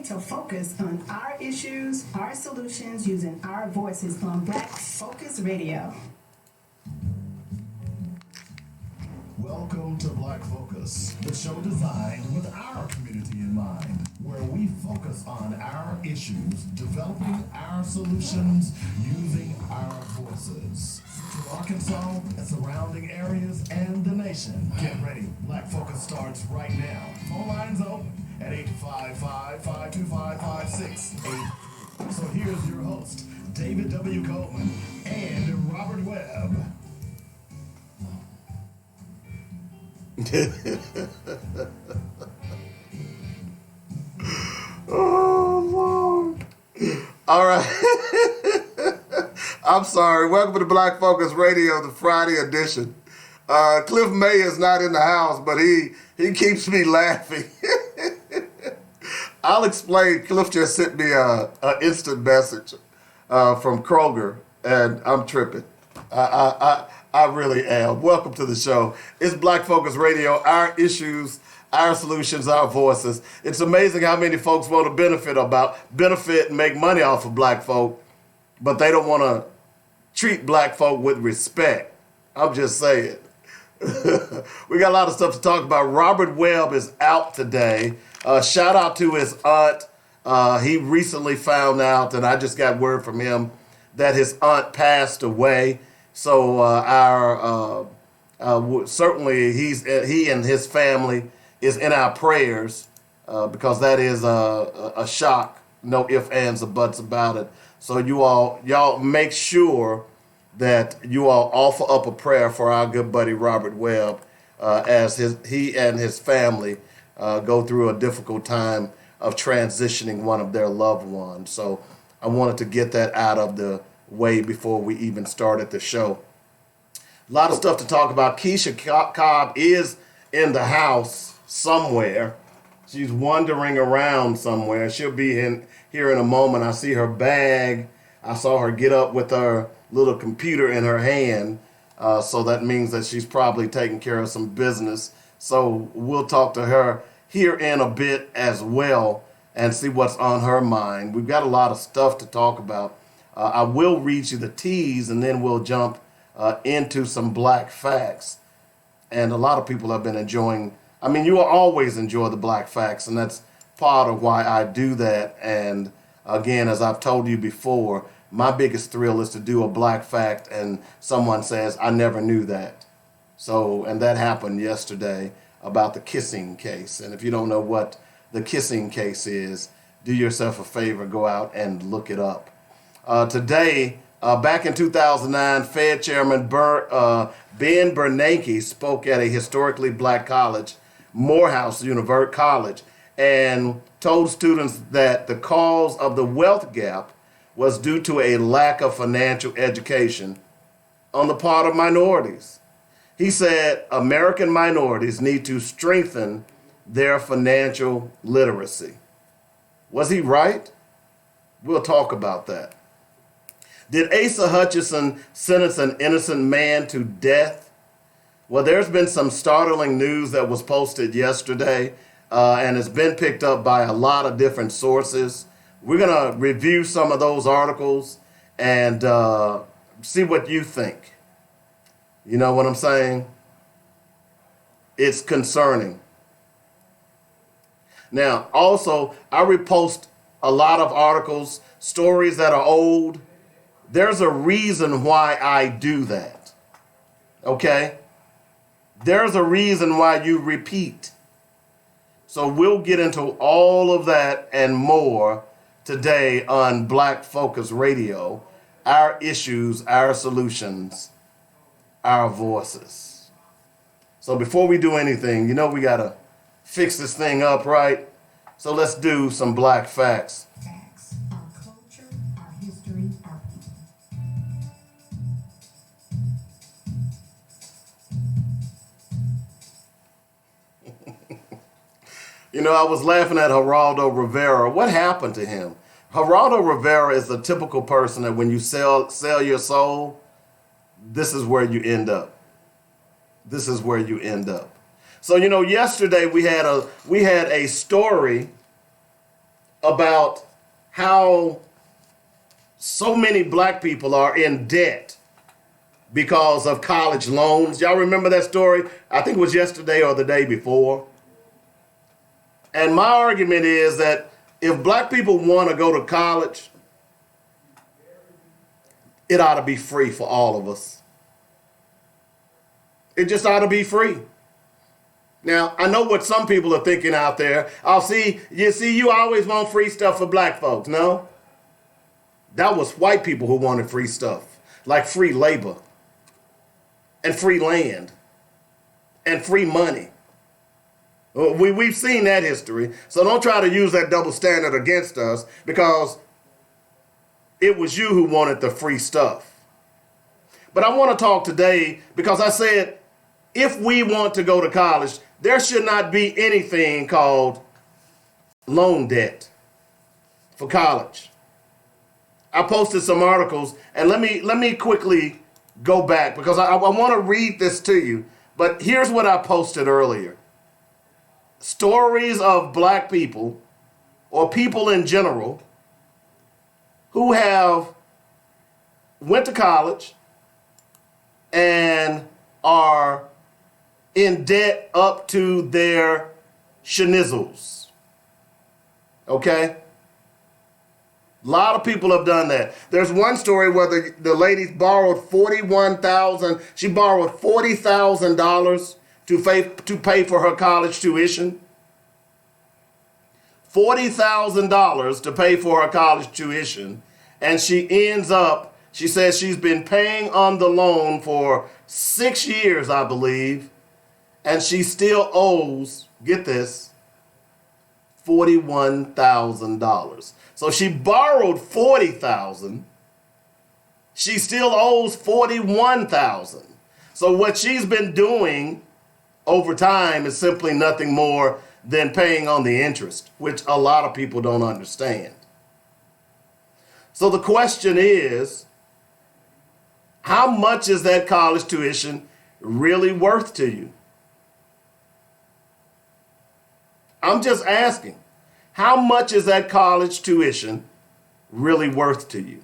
to focus on our issues, our solutions, using our voices on Black Focus Radio. Welcome to Black Focus, the show designed with our community in mind, where we focus on our issues, developing our solutions, using our voices. To Arkansas, surrounding areas, and the nation. Get ready. Black Focus starts right now. Phone lines open at 855-525-5683. So here's your host, David W. Coleman and Robert Webb. Oh, Lord. All right. I'm sorry. Welcome to Black Focus Radio, the Friday edition. Cliff May is not in the house, but he keeps me laughing. I'll explain. Cliff just sent me an instant message from Kroger, and I'm tripping. I really am. Welcome to the show. It's Black Focus Radio, our issues, our solutions, our voices. It's amazing how many folks want to benefit and make money off of black folk, but they don't want to treat black folk with respect. I'm just saying. We got a lot of stuff to talk about. Robert Webb is out today. Shout out to his aunt. He recently found out, and I just got word from him, that his aunt passed away. So certainly he and his family is in our prayers because that is a shock. No ifs, ands, or buts about it. So y'all make sure that you all offer up a prayer for our good buddy Robert Webb as he and his family go through a difficult time of transitioning one of their loved ones. So I wanted to get that out of the way before we even started the show. A lot of stuff to talk about. Keisha Cobb is in the house somewhere. She's wandering around somewhere. She'll be here in a moment. I see her bag. I saw her get up with her little computer in her hand. So that means that she's probably taking care of some business. So we'll talk to her here in a bit as well and see what's on her mind. We've got a lot of stuff to talk about. I will read you the tease, and then we'll jump into some black facts. And a lot of people have been enjoying. I mean, you will always enjoy the black facts, and that's part of why I do that. And again, as I've told you before, my biggest thrill is to do a black fact, and someone says, "I never knew that." So, and that happened yesterday about the kissing case. And if you don't know what the kissing case is, do yourself a favor, go out and look it up. Today, back in 2009, Fed Chairman Ben Bernanke spoke at a historically black college, Morehouse College, and told students that the cause of the wealth gap was due to a lack of financial education on the part of minorities. He said American minorities need to strengthen their financial literacy. Was he right? We'll talk about that. Did Asa Hutchinson sentence an innocent man to death? Well, there's been some startling news that was posted yesterday, and it's been picked up by a lot of different sources. We're going to review some of those articles and see what you think. You know what I'm saying? It's concerning. Now, also, I repost a lot of articles, stories that are old. There's a reason why I do that, okay? There's a reason why you repeat. So we'll get into all of that and more today on Black Focus Radio, our issues, our solutions, our voices. So before we do anything, we got to fix this thing up, right? So let's do some black facts. Facts. Our culture, our history, our people. I was laughing at Geraldo Rivera. What happened to him? Geraldo Rivera is the typical person that when you sell your soul, this is where you end up. This is where you end up. So, yesterday we had a story about how so many black people are in debt because of college loans. Y'all remember that story? I think it was yesterday or the day before. And my argument is that if black people want to go to college, it ought to be free for all of us. It just ought to be free. Now, I know what some people are thinking out there. You always want free stuff for black folks. No. That was white people who wanted free stuff, like free labor and free land and free money. We've seen that history. So don't try to use that double standard against us, because it was you who wanted the free stuff. But I want to talk today because I said, if we want to go to college, there should not be anything called loan debt for college. I posted some articles, and let me quickly go back because I want to read this to you. But here's what I posted earlier. Stories of black people, or people in general, who have went to college and are in debt up to their schnizzles. Okay? A lot of people have done that. There's one story where the lady borrowed she borrowed $40,000 to pay for her college tuition. $40,000 to pay for her college tuition. And she says she's been paying on the loan for 6 years, I believe. And she still owes, get this, $41,000. So she borrowed $40,000. She still owes $41,000. So what she's been doing over time is simply nothing more than paying on the interest, which a lot of people don't understand. So the question is, how much is that college tuition really worth to you? I'm just asking, how much is that college tuition really worth to you?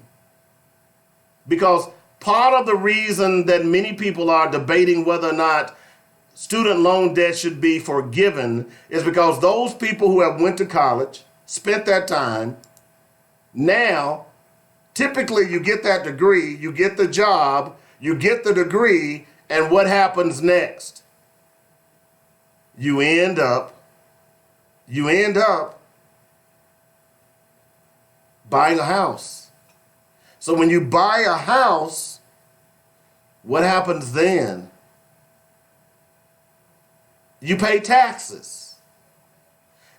Because part of the reason that many people are debating whether or not student loan debt should be forgiven is because those people who have went to college, spent that time, now, typically you get that degree, you get the job, you get the degree, and what happens next? You end up buying a house. So when you buy a house, what happens then? You pay taxes.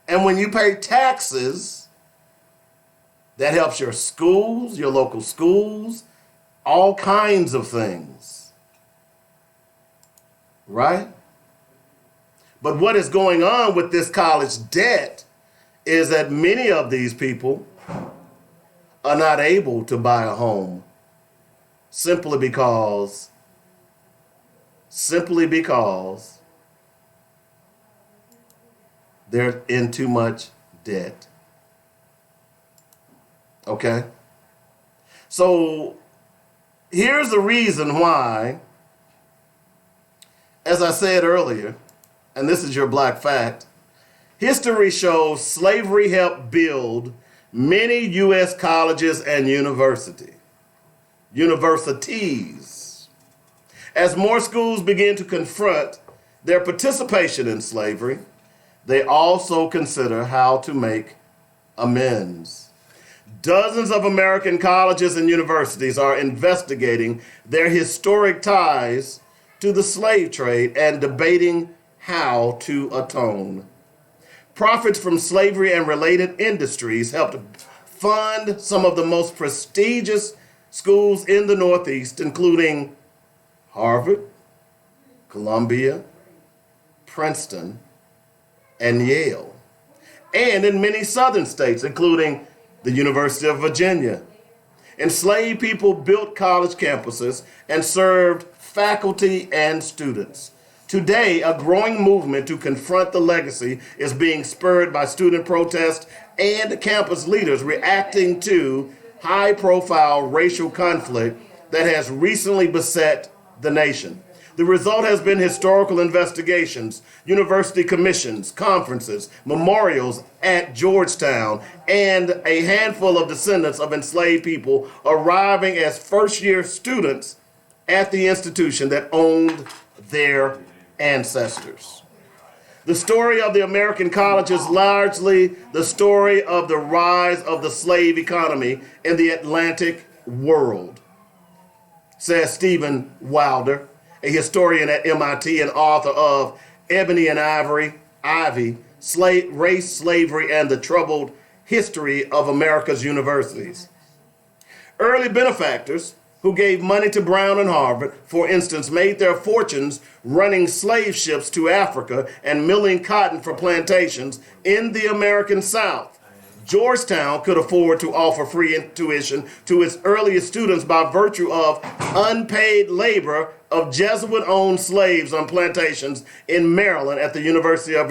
And when you pay taxes, that helps your schools, your local schools, all kinds of things. Right? But what is going on with this college debt is that many of these people are not able to buy a home simply because they're in too much debt. Okay? So here's the reason why, as I said earlier, and this is your black fact, history shows slavery helped build many U.S. colleges and universities. As more schools begin to confront their participation in slavery, they also consider how to make amends. Dozens of American colleges and universities are investigating their historic ties to the slave trade and debating how to atone. Profits from slavery and related industries helped fund some of the most prestigious schools in the Northeast, including Harvard, Columbia, Princeton, and Yale, and in many southern states, including the University of Virginia. Enslaved people built college campuses and served faculty and students. Today, a growing movement to confront the legacy is being spurred by student protests and campus leaders reacting to high-profile racial conflict that has recently beset the nation. The result has been historical investigations, university commissions, conferences, memorials at Georgetown, and a handful of descendants of enslaved people arriving as first-year students at the institution that owned their ancestors. The story of the American college is largely the story of the rise of the slave economy in the Atlantic world, says Stephen Wilder, a historian at MIT and author of Ebony and Ivy, Race, Slavery, and the Troubled History of America's Universities. Early benefactors who gave money to Brown and Harvard, for instance, made their fortunes running slave ships to Africa and milling cotton for plantations in the American South. Georgetown could afford to offer free tuition to its earliest students by virtue of unpaid labor of Jesuit-owned slaves on plantations in Maryland at the University of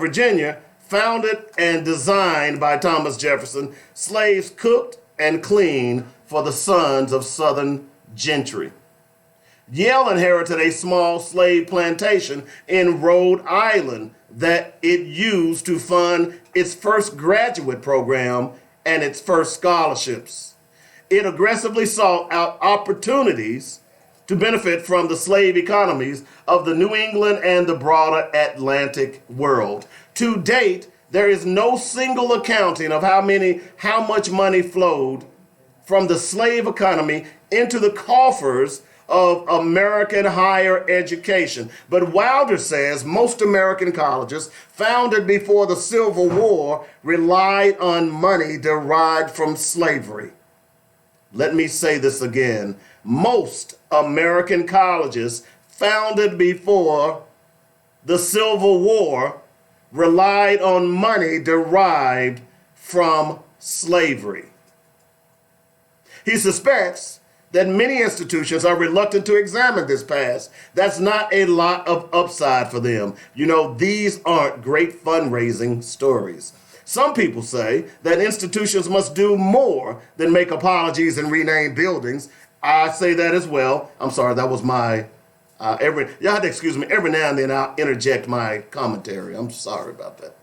Virginia, founded and designed by Thomas Jefferson. Slaves cooked and cleaned for the sons of Southern gentry. Yale inherited a small slave plantation in Rhode Island that it used to fund its first graduate program and its first scholarships. It aggressively sought out opportunities to benefit from the slave economies of the New England and the broader Atlantic world. To date, there is no single accounting of how much money flowed from the slave economy into the coffers of American higher education. But Wilder says most American colleges founded before the Civil War relied on money derived from slavery. Let me say this again. Most American colleges founded before the Civil War relied on money derived from slavery. He suspects that many institutions are reluctant to examine this past. That's not a lot of upside for them. You know, these aren't great fundraising stories. Some people say that institutions must do more than make apologies and rename buildings. I say that as well. I'm sorry, that was my, y'all have to excuse me, every now and then I'll interject my commentary. I'm sorry about that.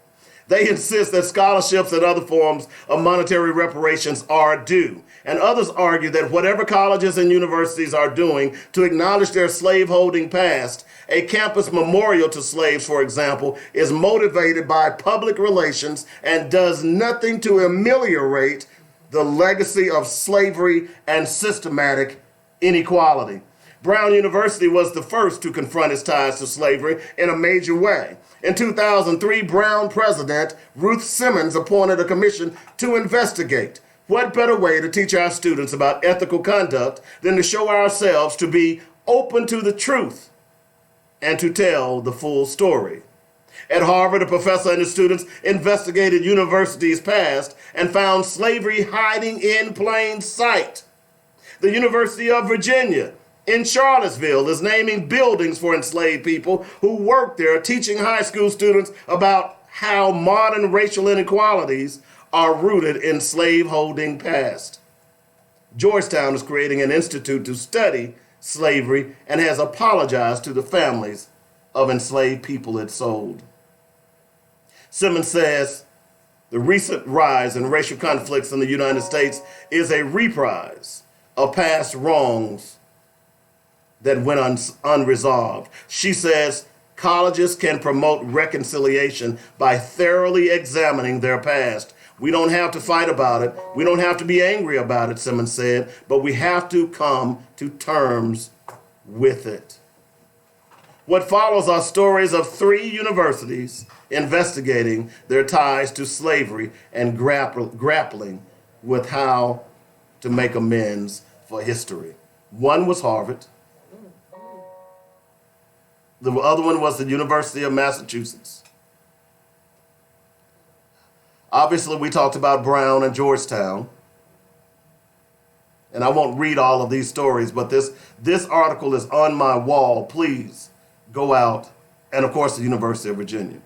They insist that scholarships and other forms of monetary reparations are due. And others argue that whatever colleges and universities are doing to acknowledge their slaveholding past, a campus memorial to slaves, for example, is motivated by public relations and does nothing to ameliorate the legacy of slavery and systematic inequality. Brown University was the first to confront its ties to slavery in a major way. In 2003, Brown president Ruth Simmons appointed a commission to investigate. What better way to teach our students about ethical conduct than to show ourselves to be open to the truth and to tell the full story? At Harvard, a professor and his students investigated universities' past and found slavery hiding in plain sight. The University of Virginia in Charlottesville is naming buildings for enslaved people who work there, teaching high school students about how modern racial inequalities are rooted in slaveholding past. Georgetown is creating an institute to study slavery and has apologized to the families of enslaved people it sold. Simmons says the recent rise in racial conflicts in the United States is a reprise of past wrongs that went unresolved. She says colleges can promote reconciliation by thoroughly examining their past. We don't have to fight about it. We don't have to be angry about it, Simmons said, but we have to come to terms with it. What follows are stories of 3 universities investigating their ties to slavery and grappling with how to make amends for history. One was Harvard. The other one was the University of Massachusetts. Obviously, we talked about Brown and Georgetown. And I won't read all of these stories, but this article is on my wall. Please go out. And of course, the University of Virginia.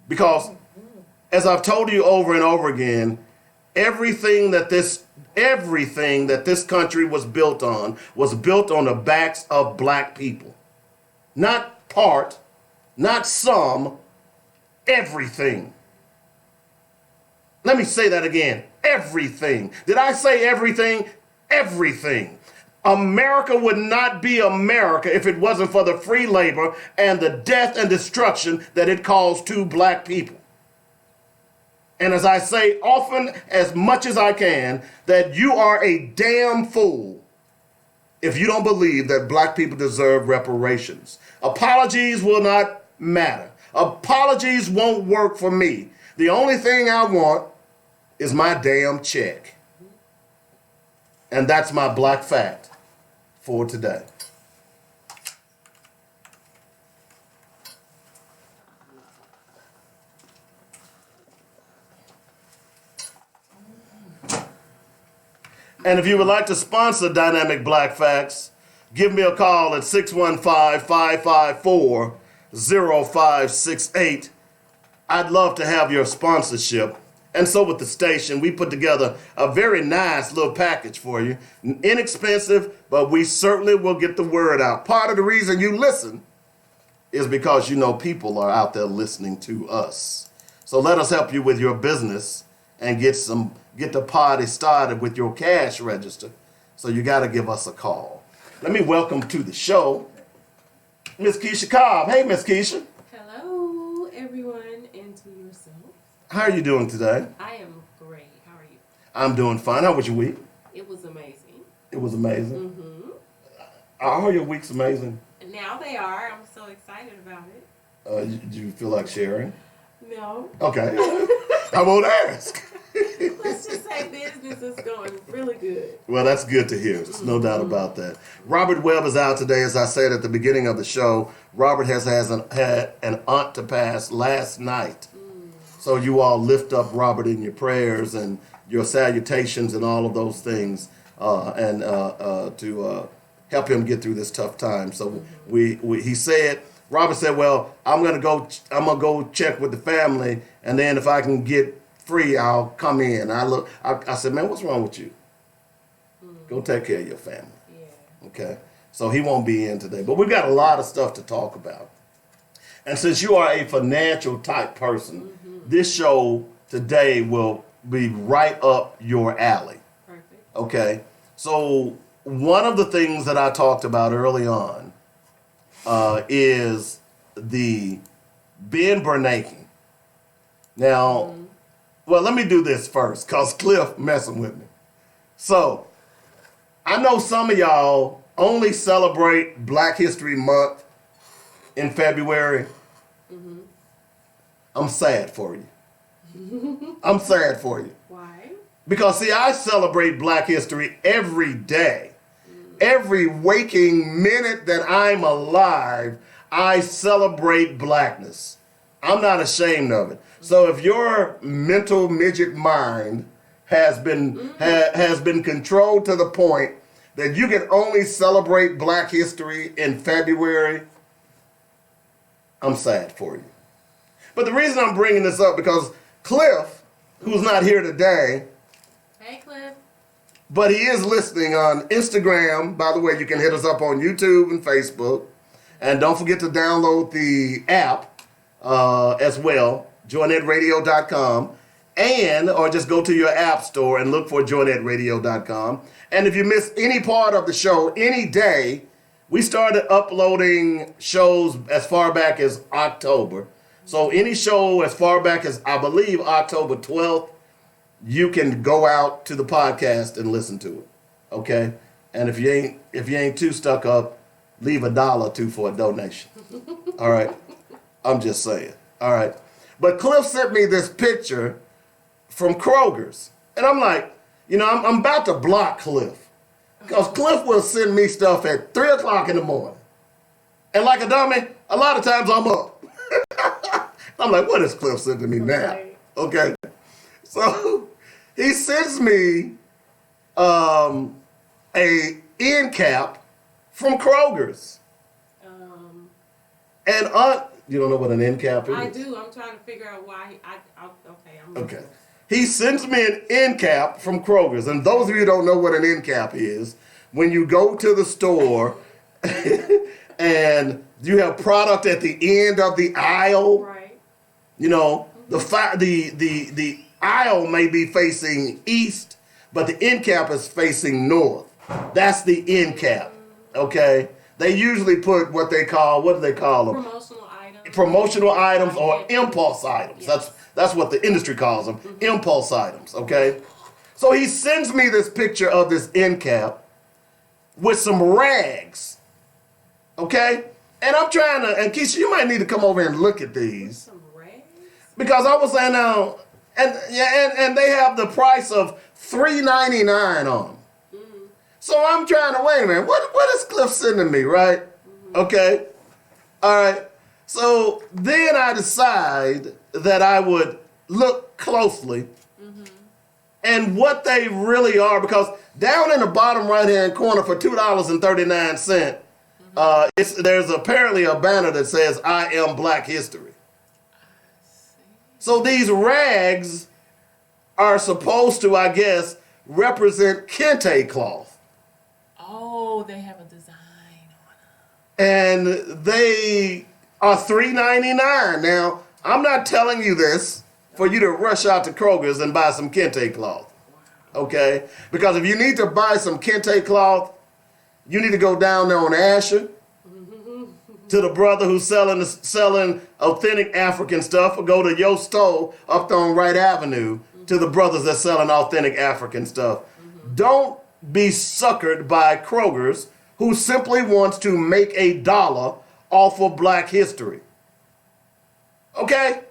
Because as I've told you over and over again, everything that this country was built on the backs of black people. Not part, not some, everything. Let me say that again. Everything. Did I say everything? Everything. America would not be America if it wasn't for the free labor and the death and destruction that it caused to black people. And as I say often, as much as I can, that you are a damn fool if you don't believe that black people deserve reparations. Apologies will not matter. Apologies won't work for me. The only thing I want is my damn check. And that's my black fact for today. And if you would like to sponsor Dynamic Black Facts, give me a call at 615-554-0568. I'd love to have your sponsorship. And so with the station, we put together a very nice little package for you. Inexpensive, but we certainly will get the word out. Part of the reason you listen is because you know people are out there listening to us. So let us help you with your business and get the party started with your cash register. So you got to give us a call. Let me welcome to the show Miss Keisha Cobb. Hey, Miss Keisha. Hello, everyone, and to yourself. How are you doing today? I am great. How are you? I'm doing fine. How was your week? It was amazing. It was amazing. Mm-hmm. Are your weeks amazing? Now they are. I'm so excited about it. Do you feel like sharing? No. Okay. I won't ask. Let's just say business is going really good. Well, that's good to hear. There's no doubt about that. Robert Webb is out today, as I said at the beginning of the show. Robert had an aunt to pass last night. So you all lift up Robert in your prayers and your salutations and all of those things to help him get through this tough time. So Robert said, well, I'm gonna go check with the family, and then if I can get free, I'll come in. I said, man, what's wrong with you? Go take care of your family. Yeah. Okay. So he won't be in today, but we've got a lot of stuff to talk about. And since you are a financial type person, this show today will be right up your alley. Perfect. Okay. So one of the things that I talked about early on is the Ben Bernanke. Now, well, let me do this first, because Cliff messing with me. So, I know some of y'all only celebrate Black History Month in February. I'm sad for you. I'm sad for you. Why? Because, see, I celebrate Black history every day. Every waking minute that I'm alive, I celebrate blackness. I'm not ashamed of it. So if your mental midget mind has been controlled to the point that you can only celebrate Black history in February, I'm sad for you. But the reason I'm bringing this up because Cliff, who's not here today, Hey, Cliff. but he is listening on Instagram. By the way, you can hit us up on YouTube and Facebook. And don't forget to download the app as well, joinetradio.com. Or just go to your app store and look for joinetradio.com. And if you miss any part of the show any day, we started uploading shows as far back as October. So any show as far back as, I believe, October 12th, you can go out to the podcast and listen to it. Okay? And if you ain't too stuck up, leave $1 or $2 for a donation. All right? I'm just saying. All right? But Cliff sent me this picture from Kroger's. And I'm like, I'm about to block Cliff. Because Cliff will send me stuff at 3 o'clock in the morning. And like a dummy, a lot of times I'm up. I'm like, what is Cliff sending me now? Okay. So he sends me a end cap from Kroger's. And You don't know what an end cap is? I do. I'm trying to figure out why. Okay. He sends me an end cap from Kroger's. And those of you who don't know what an end cap is, when you go to the store and you have product at the end of the aisle, Right. you know, the aisle may be facing east, but the end cap is facing north. That's the end cap. Okay? They usually put what do they call them? Promotional items. Promotional items or impulse items. Yes. That's what the industry calls them, impulse items, okay? So he sends me this picture of this end cap with some rags, okay? And I'm trying to, and Keisha, you might need to come over and look at these. Some rags? Because I was saying now, and they have the price of $3.99 on them. So I'm trying to, wait a minute, what is Cliff sending me, right? Okay, all right. So then I decide that I would look closely and what they really are, because down in the bottom right-hand corner for $2.39, there's apparently a banner that says, "I am Black History." So these rags are supposed to, I guess, represent kente cloth. Oh, they have a design on them. And they are $3.99. Now, I'm not telling you this for you to rush out to Kroger's and buy some kente cloth, okay? Because if you need to buy some kente cloth, you need to go down there on Asher to the brother who's selling authentic African stuff, or go to Yo Store up on Wright Avenue to the brothers that's selling authentic African stuff. Don't be suckered by Kroger's, who simply wants to make $1 off of Black history. Okay?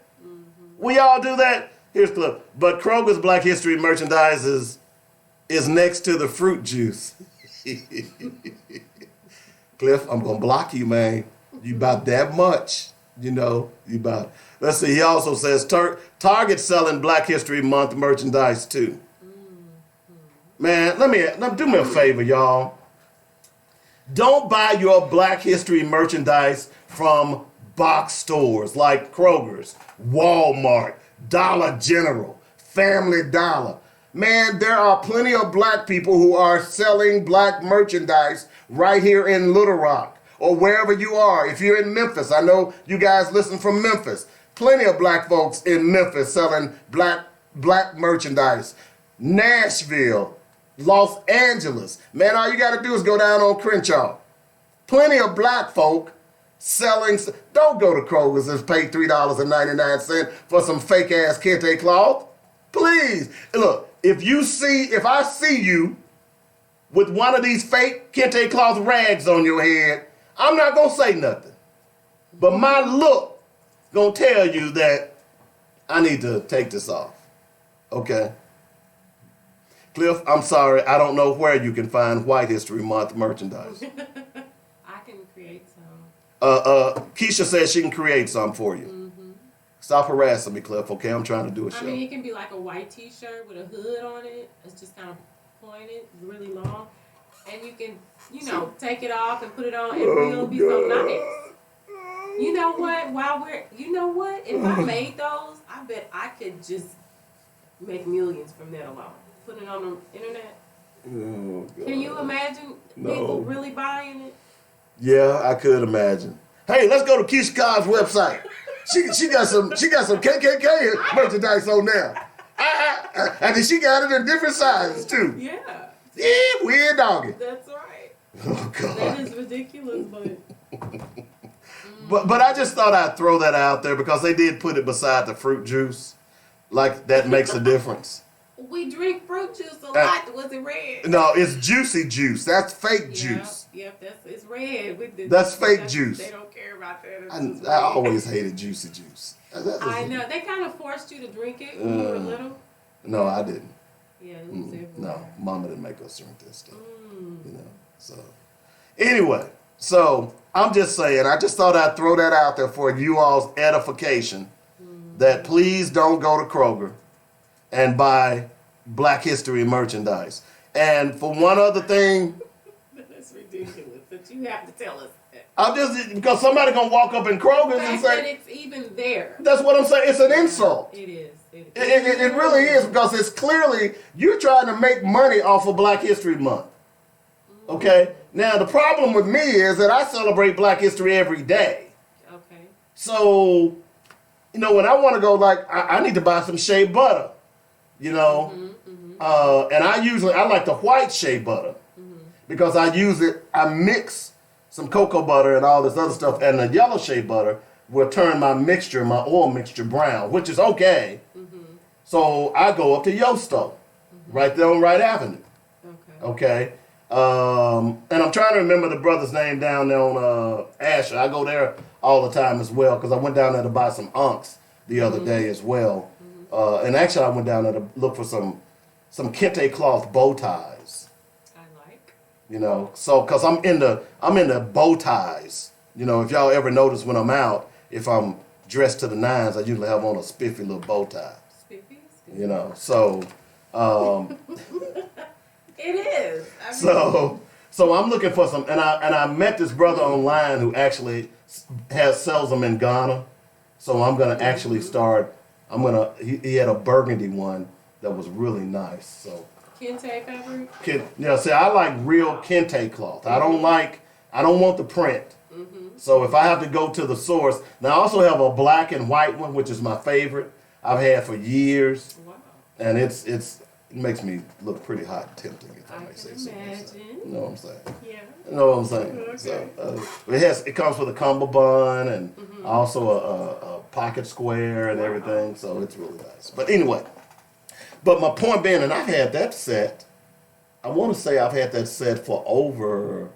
We all do that. Here's Cliff. But Kroger's Black History merchandise is next to the fruit juice. Cliff, I'm going to block you, man. You about that much. You know, you about. Let's see. He also says Target selling Black History Month merchandise too. Man, do me a favor, y'all. Don't buy your Black History merchandise from box stores like Kroger's, Walmart, Dollar General, Family Dollar. Man, there are plenty of black people who are selling black merchandise right here in Little Rock or wherever you are. If you're in Memphis, I know you guys listen from Memphis. Plenty of black folks in Memphis selling black merchandise. Nashville, Los Angeles. Man, all you got to do is go down on Crenshaw. Plenty of black folk selling. Don't go to Kroger's and pay $3.99 for some fake ass kente cloth. Please. Look, if I see you with one of these fake kente cloth rags on your head, I'm not going to say nothing. But my look going to tell you that I need to take this off. Okay? Cliff, I'm sorry, I don't know where you can find White History Month merchandise. I can create some. Keisha says she can create some for you. Stop harassing me, Cliff, okay? I'm trying to do a show. I mean, it can be like a white t-shirt with a hood on it. It's just kind of pointed, really long. And you can, take it off and put it on, and it'll be so nice. You know what? If I made those, I bet I could just make millions from that alone. Putting it on the internet. Oh, God. Can you imagine people really buying it? Yeah, I could imagine. Hey, let's go to Keisha Cobb's website. She got some KKK merchandise on there. And then she got it in different sizes too. Yeah. Yeah, weird doggy. That's right. Oh, God. That is ridiculous, but But I just thought I'd throw that out there because they did put it beside the fruit juice. Like that makes a difference. we drink fruit juice a lot. Was it red? No, it's juicy juice. That's fake juice. Yep, it's red. That's fake juice. They don't care about that. I always hated juicy juice. I know. They kind of forced you to drink it when you were little. No, I didn't. Yeah, it was everywhere. No, Mama didn't make us drink this stuff. So anyway, so I'm just saying, I just thought I'd throw that out there for you all's edification, that please don't go to Kroger and buy Black History merchandise. And for one other thing, That's ridiculous that you have to tell us that. I'm just because somebody gonna walk up in Kroger's and The fact that say it's even there. that's what I'm saying. It's an insult. It is. It really is because it's clearly you're trying to make money off of Black History Month. Okay. Now the problem with me is that I celebrate Black History every day. Okay. So, you know, when I want to go, like I need to buy some shea butter. You know, and I like the white shea butter because I use it. I mix some cocoa butter and all this other stuff, and the yellow shea butter will turn my oil mixture brown, which is okay. So I go up to Yosto, right there on Wright Avenue. Okay. And I'm trying to remember the brother's name down there on Asher. I go there all the time as well because I went down there to buy some unks the other day as well. And actually I went down there to look for some kente cloth bow ties. I like. You know, so because I'm into bow ties. You know, if y'all ever notice when I'm out, if I'm dressed to the nines, I usually have on a spiffy little bow tie. Spiffy? You know, so It is. I mean, so I'm looking for some, and I met this brother online who actually sells them in Ghana. So I'm gonna actually start. He had a burgundy one that was really nice. So Kente fabric. See, I like real kente cloth. I don't want the print. So if I have to go to the source, now I also have a black and white one, which is my favorite. I've had for years, Wow. and it makes me look pretty hot and tempting, if I may say so. Imagine. You know what I'm saying? Yeah. You know what I'm saying? Okay. So it comes with a cummerbund and also a pocket square and everything. So it's really nice. But anyway, my point being, and I've had that set. I want to say I've had that set for over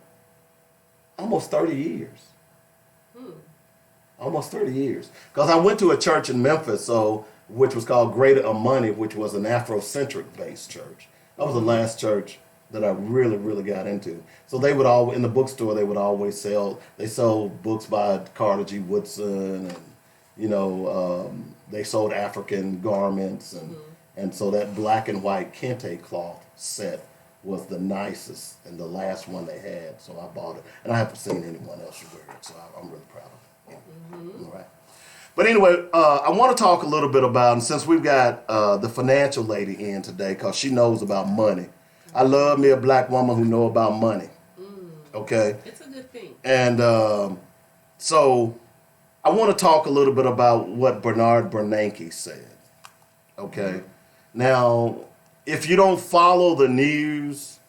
almost 30 years. Almost 30 years. Because I went to a church in Memphis, which was called Greater Amani, which was an Afrocentric based church. That was the last church that I really, really got into. So they would in the bookstore, they would always sold books by Carter G. Woodson, and, you know, they sold African garments, and so that black and white kente cloth set was the nicest and the last one they had. So I bought it, and I haven't seen anyone else wear it, so I'm really proud of it. All right. But anyway, I want to talk a little bit about, and since we've got the financial lady in today, because she knows about money. I love me a black woman who know about money. Okay? It's a good thing. And so I want to talk a little bit about what Bernard Bernanke said. Okay? Now, if you don't follow the news,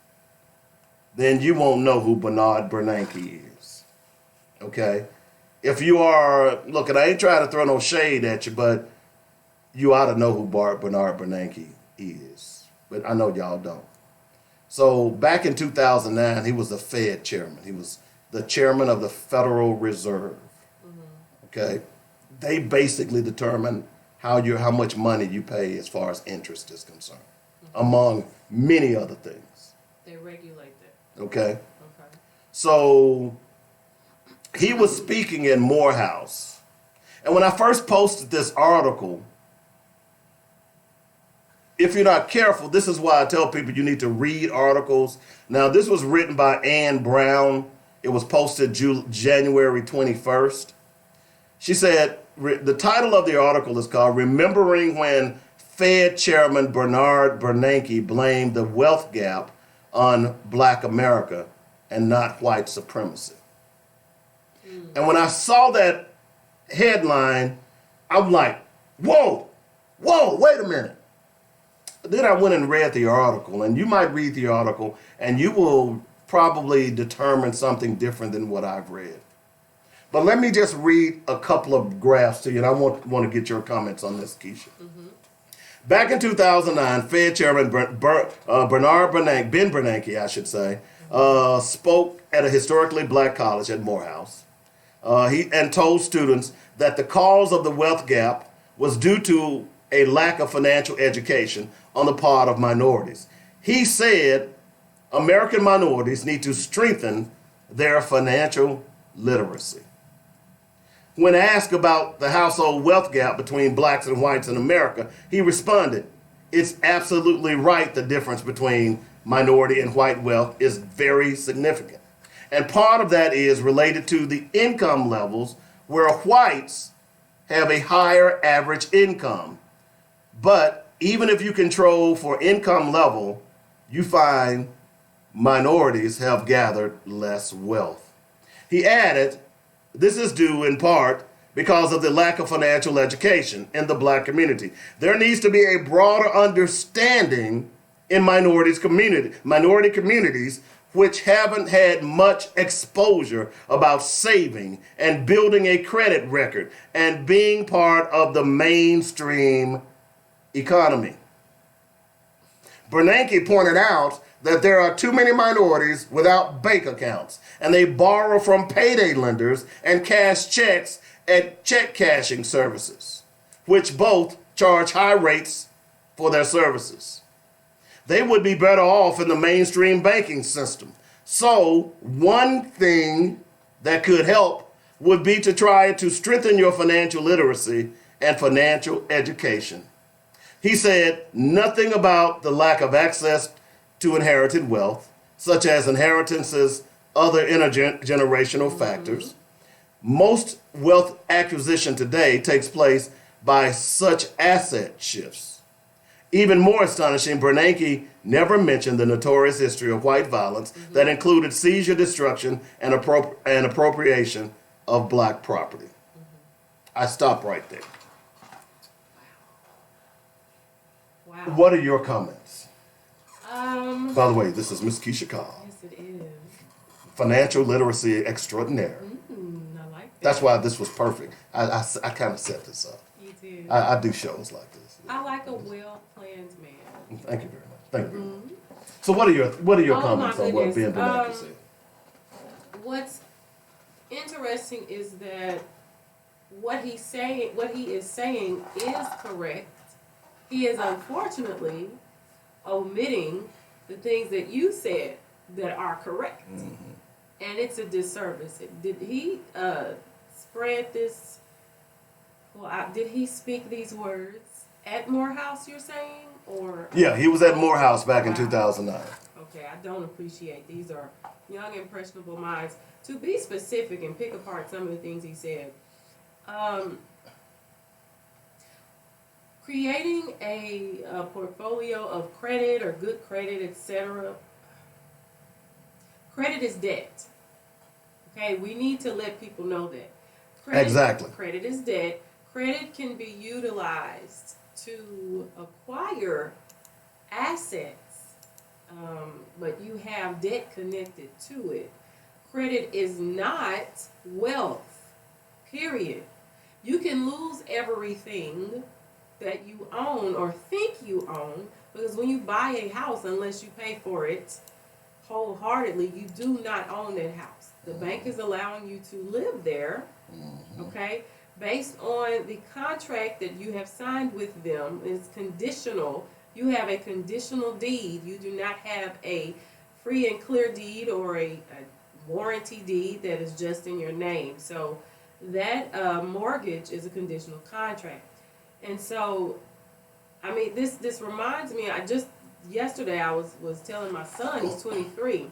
then you won't know who Bernard Bernanke is. Okay? If you are, look, and I ain't trying to throw no shade at you, but you ought to know who Bernard Bernanke is. But I know y'all don't. So back in 2009, he was the Fed chairman. He was the chairman of the Federal Reserve. Okay? They basically determine how much money you pay as far as interest is concerned, among many other things. They regulate that. Okay? Okay. So he was speaking in Morehouse. And when I first posted this article, if you're not careful, this is why I tell people you need to read articles. Now, this was written by Ann Brown. It was posted January 21st. She said, the title of the article is called Remembering When Fed Chairman Bernard Bernanke Blamed the Wealth Gap on Black America and Not White Supremacy. And when I saw that headline, I'm like, whoa, wait a minute. Then I went and read the article, and you might read the article, and you will probably determine something different than what I've read. But let me just read a couple of graphs to you, and I want to get your comments on this, Keisha. Back in 2009, Fed Chairman Bernard Bernanke, Ben Bernanke, I should say, spoke at a historically black college at Morehouse. He told students that the cause of the wealth gap was due to a lack of financial education on the part of minorities. He said American minorities need to strengthen their financial literacy. When asked about the household wealth gap between blacks and whites in America, he responded, "It's absolutely right. The difference between minority and white wealth is very significant. And part of that is related to the income levels where whites have a higher average income. But even if you control for income level, you find minorities have gathered less wealth. He added, this is due in part because of the lack of financial education in the black community. There needs to be a broader understanding in minority communities which haven't had much exposure about saving and building a credit record and being part of the mainstream economy. Bernanke pointed out that there are too many minorities without bank accounts, and they borrow from payday lenders and cash checks at check cashing services, which both charge high rates for their services. They would be better off in the mainstream banking system. So one thing that could help would be to try to strengthen your financial literacy and financial education. He said nothing about the lack of access to inherited wealth, such as inheritances, other intergenerational factors. Most wealth acquisition today takes place by such asset shifts. Even more astonishing, Bernanke never mentioned the notorious history of white violence that included seizure, destruction, and appropriation of black property. I stop right there. Wow. What are your comments? By the way, this is Miss Keisha Cobb, Yes, it is. financial literacy extraordinaire. I like that. That's why this was perfect. I kind of set this up. You do. I do shows like this. I like a well-planned man. Thank you very much. Thank you very much. So what are your Oh, comments my on what Ben goodness. Bernanke said? What's interesting is that what he is saying is correct. He is unfortunately omitting the things that you said that are correct. And it's a disservice. Did he spread this? Well, did he speak these words at Morehouse, you're saying? Or Yeah, he was at Morehouse back in Wow. 2009. Okay, I don't appreciate. These are young, impressionable minds. To be specific and pick apart some of the things he said. Creating a portfolio of credit or good credit, etc. Credit is debt. Okay, we need to let people know that. Exactly. Credit is debt. Credit can be utilized to acquire assets, but you have debt connected to it. Credit is not wealth, period. You can lose everything that you own or think you own, because when you buy a house, unless you pay for it wholeheartedly, you do not own that house. The bank is allowing you to live there, okay? Based on the contract that you have signed with them, is conditional. You have a conditional deed. You do not have a free and clear deed or a warranty deed that is just in your name. So that mortgage is a conditional contract. And so, I mean, this reminds me, yesterday I was telling my son, he's 23.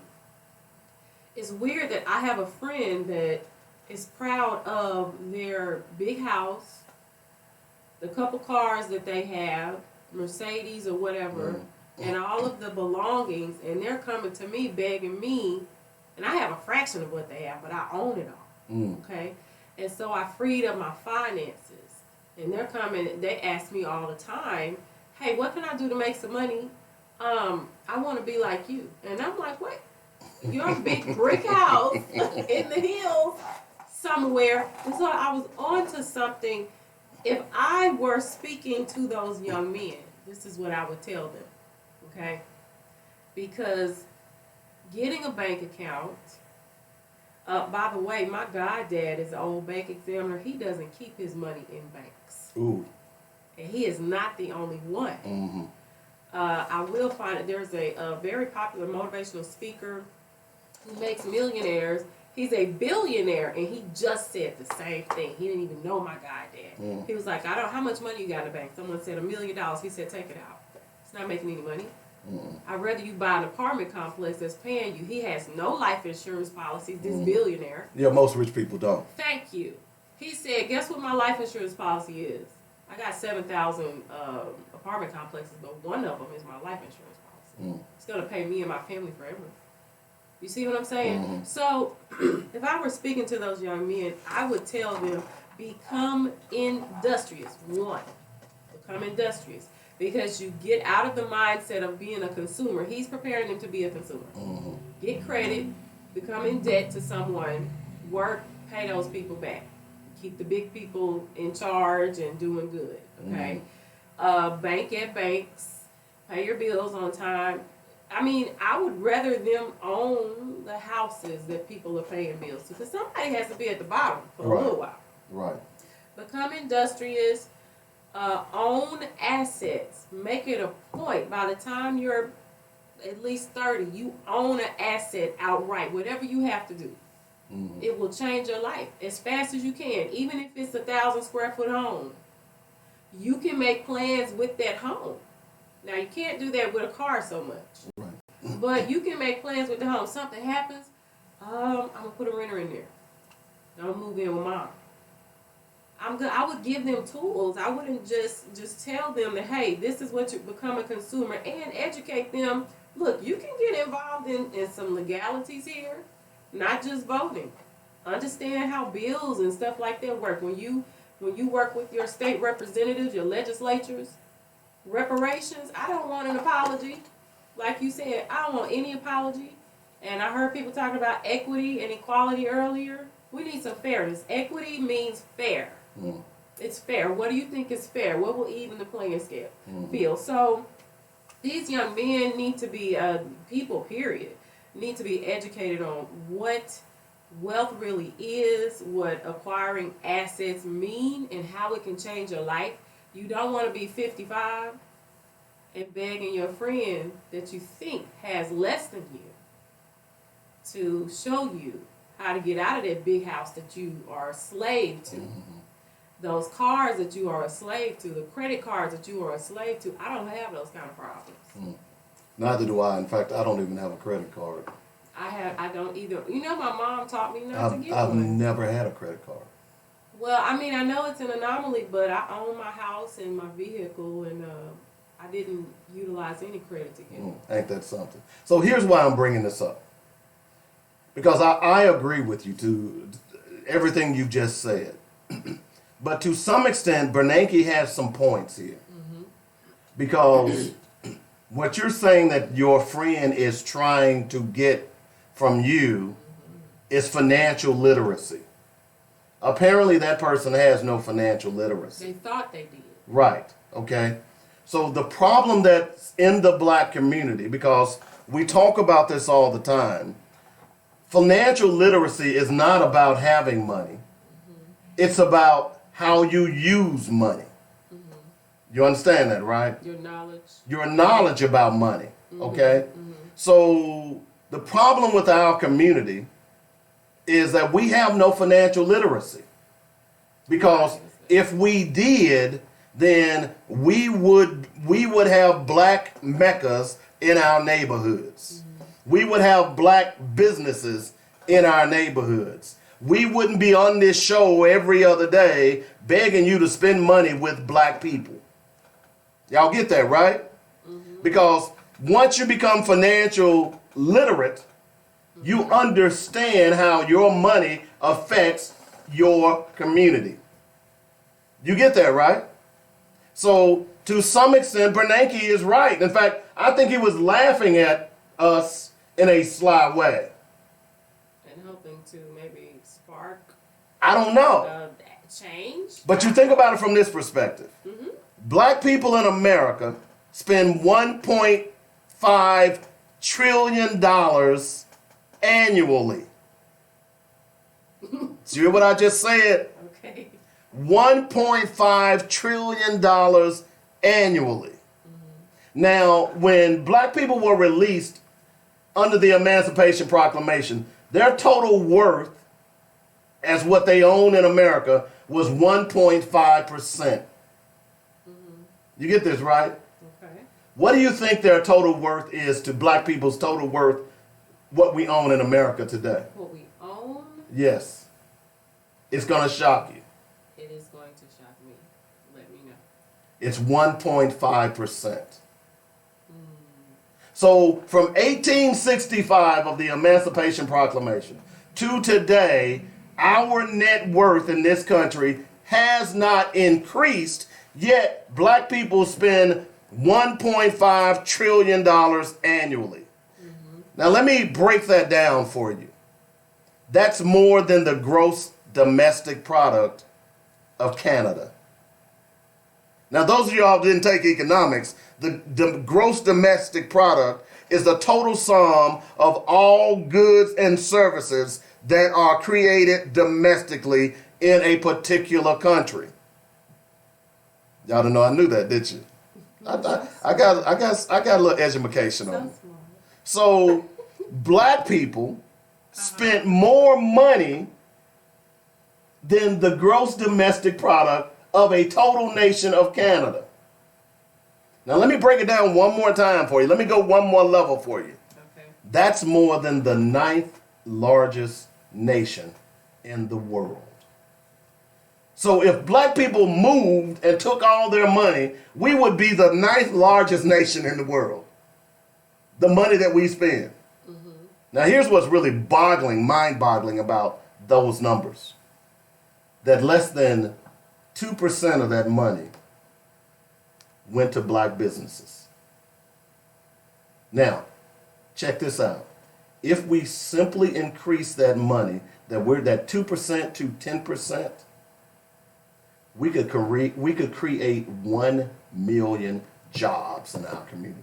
It's weird that I have a friend that is proud of their big house, the couple cars that they have, Mercedes or whatever, and all of the belongings, and they're coming to me begging me, and I have a fraction of what they have, but I own it all, okay? And so I freed up my finances, and they're coming, they ask me all the time, hey, what can I do to make some money? I want to be like you. And I'm like, what? Your big brick house in the hills somewhere. And so I was on to something. If I were speaking to those young men, this is what I would tell them, okay? Because getting a bank account, by the way, my goddad is an old bank examiner. He doesn't keep his money in banks. Ooh. And he is not the only one. I will find that there's a very popular motivational speaker who makes millionaires. He's a billionaire, and he just said the same thing. He didn't even know my goddad. He was like, how much money you got in the bank? Someone said $1 million. He said, take it out. It's not making any money. I'd rather you buy an apartment complex that's paying you. He has no life insurance policies, this billionaire. Yeah, most rich people don't. Thank you. He said, guess what my life insurance policy is? I got 7,000 apartment complexes, but one of them is my life insurance policy. It's going to pay me and my family forever. You see what I'm saying? So if I were speaking to those young men, I would tell them, become industrious. One, become industrious. Because you get out of the mindset of being a consumer. He's preparing them to be a consumer. Get credit, become in debt to someone, work, pay those people back. Keep the big people in charge and doing good, okay? Bank at banks, pay your bills on time. I mean, I would rather them own the houses that people are paying bills to, because somebody has to be at the bottom for a little while. Right. Become industrious, own assets. Make it a point. By the time you're at least 30, you own an asset outright, whatever you have to do. It will change your life as fast as you can, even if it's 1,000 square foot home. You can make plans with that home. Now, you can't do that with a car so much. Right. But you can make plans with the home. Something happens, I'm going to put a renter in there. Don't move in with mom. I'm good. I would give them tools. I wouldn't just tell them that, hey, this is what you become a consumer, and educate them. Look, you can get involved in some legalities here, not just voting. Understand how bills and stuff like that work. When you work with your state representatives, your legislatures, reparations, I don't want an apology. Like you said, I don't want any apology. And I heard people talking about equity and equality earlier. We need some fairness. Equity means fair. It's fair. What do you think is fair? What will even the playing scale feel? So these young men need to be, people, period, need to be educated on what wealth really is, what acquiring assets mean, and how it can change your life. You don't want to be 55 and begging your friend that you think has less than you to show you how to get out of that big house that you are a slave to. Those cars that you are a slave to, the credit cards that you are a slave to. I don't have those kind of problems. Neither do I. In fact, I don't even have a credit card. I don't either. You know, my mom taught me not to get I've one. never had a credit card. Well, I mean, I know it's an anomaly, but I own my house and my vehicle, and I didn't utilize any credit to get one. Ain't that something? So here's why I'm bringing this up. Because I agree with you to everything you just said. But to some extent, Bernanke has some points here. Because what you're saying that your friend is trying to get from you is financial literacy. Apparently that person has no financial literacy. They thought they did. Right, okay? So the problem that's in the black community, because we talk about this all the time, financial literacy is not about having money. It's about how you use money. You understand that, right? Your knowledge. Your knowledge about money, okay? So the problem with our community is that we have no financial literacy. Because if we did, then we would have black meccas in our neighborhoods. We would have black businesses in our neighborhoods. We wouldn't be on this show every other day begging you to spend money with black people. Y'all get that, right? Because once you become financial literate, you understand how your money affects your community. You get that, right? So to some extent, Bernanke is right. In fact, I think he was laughing at us in a sly way. And hoping to maybe spark I don't know. change. But you think about it from this perspective. Black people in America spend $1.5 trillion annually. Do you hear what I just said? Okay. $1.5 trillion annually. Now, when black people were released under the Emancipation Proclamation, their total worth as what they own in America was 1.5%. You get this, right? Okay. What do you think their total worth is to black people's total worth, what we own in America today? What we own? Yes. It's going to shock you. It is going to shock me. Let me know. It's 1.5%. So from 1865 of the Emancipation Proclamation to today, our net worth in this country has not increased, yet black people spend $1.5 trillion annually. Now let me break that down for you. That's more than the gross domestic product of Canada. Now those of y'all who didn't take economics, the gross domestic product is the total sum of all goods and services that are created domestically in a particular country. Y'all didn't know I knew that, did you? I got a little education on it. So black people spent more money than the gross domestic product of a total nation of Canada. Now let me break it down one more time for you. Let me go one more level for you. Okay. That's more than the 9th largest nation in the world. So if black people moved and took all their money, we would be the 9th largest nation in the world. The money that we spend. Now here's what's really mind-boggling about those numbers. That less than 2% of that money went to black businesses. Now, check this out. If we simply increase that money, that 2% to 10%, we could create 1 million jobs in our community.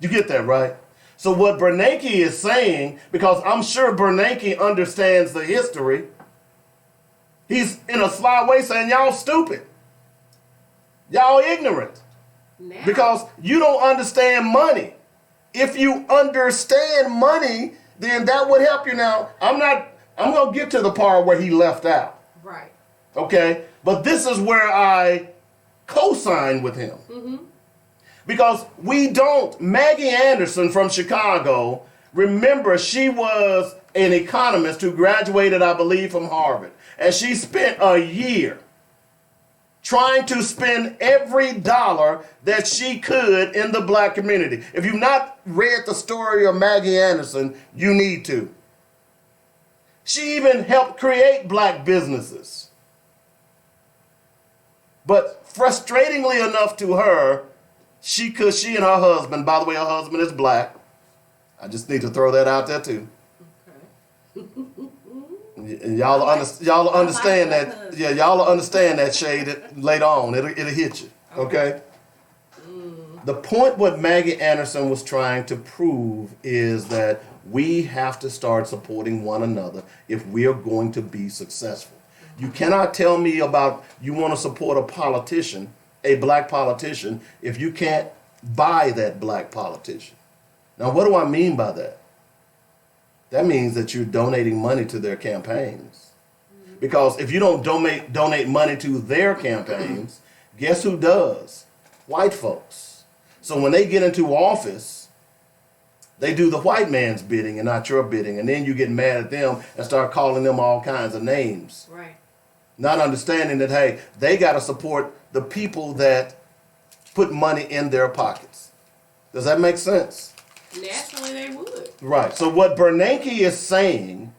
You get that, right? So what Bernanke is saying, because I'm sure Bernanke understands the history, he's in a sly way saying, y'all stupid. Y'all ignorant. Now. Because you don't understand money. If you understand money, then that would help you. Now, I'm going to get to the part where he left out. Right. Okay? But this is where I co-sign with him. Because we don't. Maggie Anderson from Chicago, remember, she was an economist who graduated, I believe, from Harvard. And she spent a year trying to spend every dollar that she could in the black community. If you've not read the story of Maggie Anderson, you need to. She even helped create black businesses. But frustratingly enough to her, she and her husband, by the way, her husband is black. I just need to throw that out there too. Okay. And y'all understand that. Yeah, y'all understand that shade later on. It'll hit you. Okay. The point what Maggie Anderson was trying to prove is that we have to start supporting one another if we are going to be successful. You cannot tell me about you want to support a politician, a black politician, if you can't buy that black politician. Now, what do I mean by that? That means that you're donating money to their campaigns. Because if you don't donate money to their campaigns, guess who does? White folks. So when they get into office, they do the white man's bidding and not your bidding. And then you get mad at them and start calling them all kinds of names. Right. Not understanding that, hey, they got to support the people that put money in their pockets. Does that make sense? Naturally, they would. Right. So what Bernanke is saying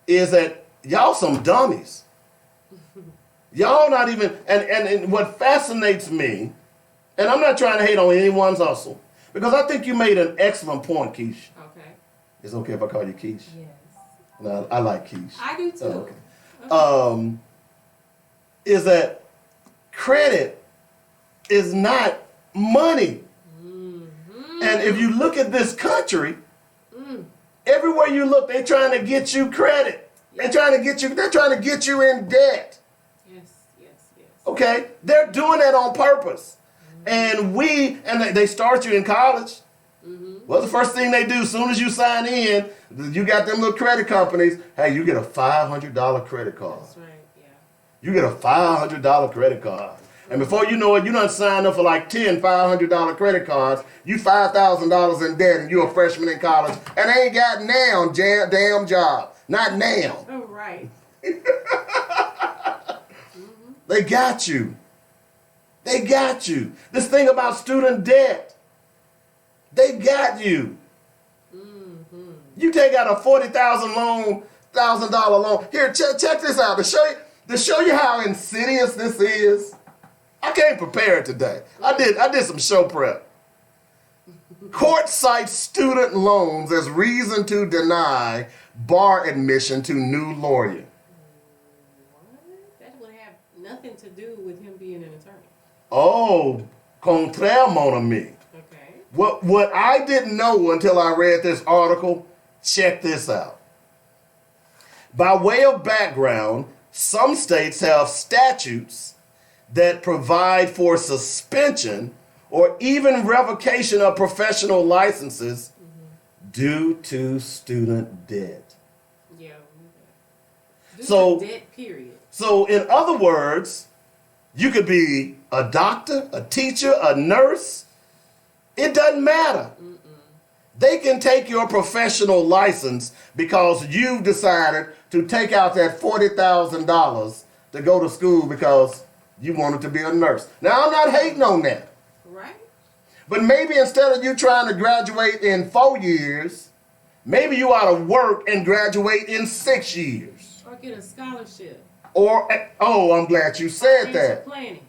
is that y'all some dummies. Y'all not even, and what fascinates me, and I'm not trying to hate on anyone's hustle, because I think you made an excellent point, Keish. Okay. It's okay if I call you Keish? Yes. No, I like Keish. I do too. Oh, okay. Is that credit is not money. And if you look at this country, everywhere you look, they're trying to get you credit. They're trying to get you in debt. Yes. Okay? They're doing that on purpose. And they start you in college. Well, the first thing they do, as soon as you sign in, you got them little credit companies. Hey, you get a $500 credit card. That's right, yeah. You get a $500 credit card. And before you know it, you done signed up for like 10 $500 credit cards. You $5,000 in debt and you're a freshman in college and ain't got now damn job. Not now. Oh, right. They got you. They got you. This thing about student debt. They got you. You take out a $40,000 loan. Here, check this out. To show you how insidious this is. I came prepared today. I did some show prep. Court cites student loans as reason to deny bar admission to new lawyer. What? That would have nothing to do with him being an attorney. Oh, contraire, mon ami. Okay. What I didn't know until I read this article, check this out. By way of background, some states have statutes that provide for suspension or even revocation of professional licenses due to student debt. Yeah. Due So- to debt, period. So in other words, you could be a doctor, a teacher, a nurse. It doesn't matter. They can take your professional license because you decided to take out that $40,000 to go to school because you wanted to be a nurse. Now, I'm not hating on that. Right? But maybe instead of you trying to graduate in 4 years, maybe you ought to work and graduate in 6 years. Or get a scholarship. Or, oh, I'm glad you said Financial that. planning.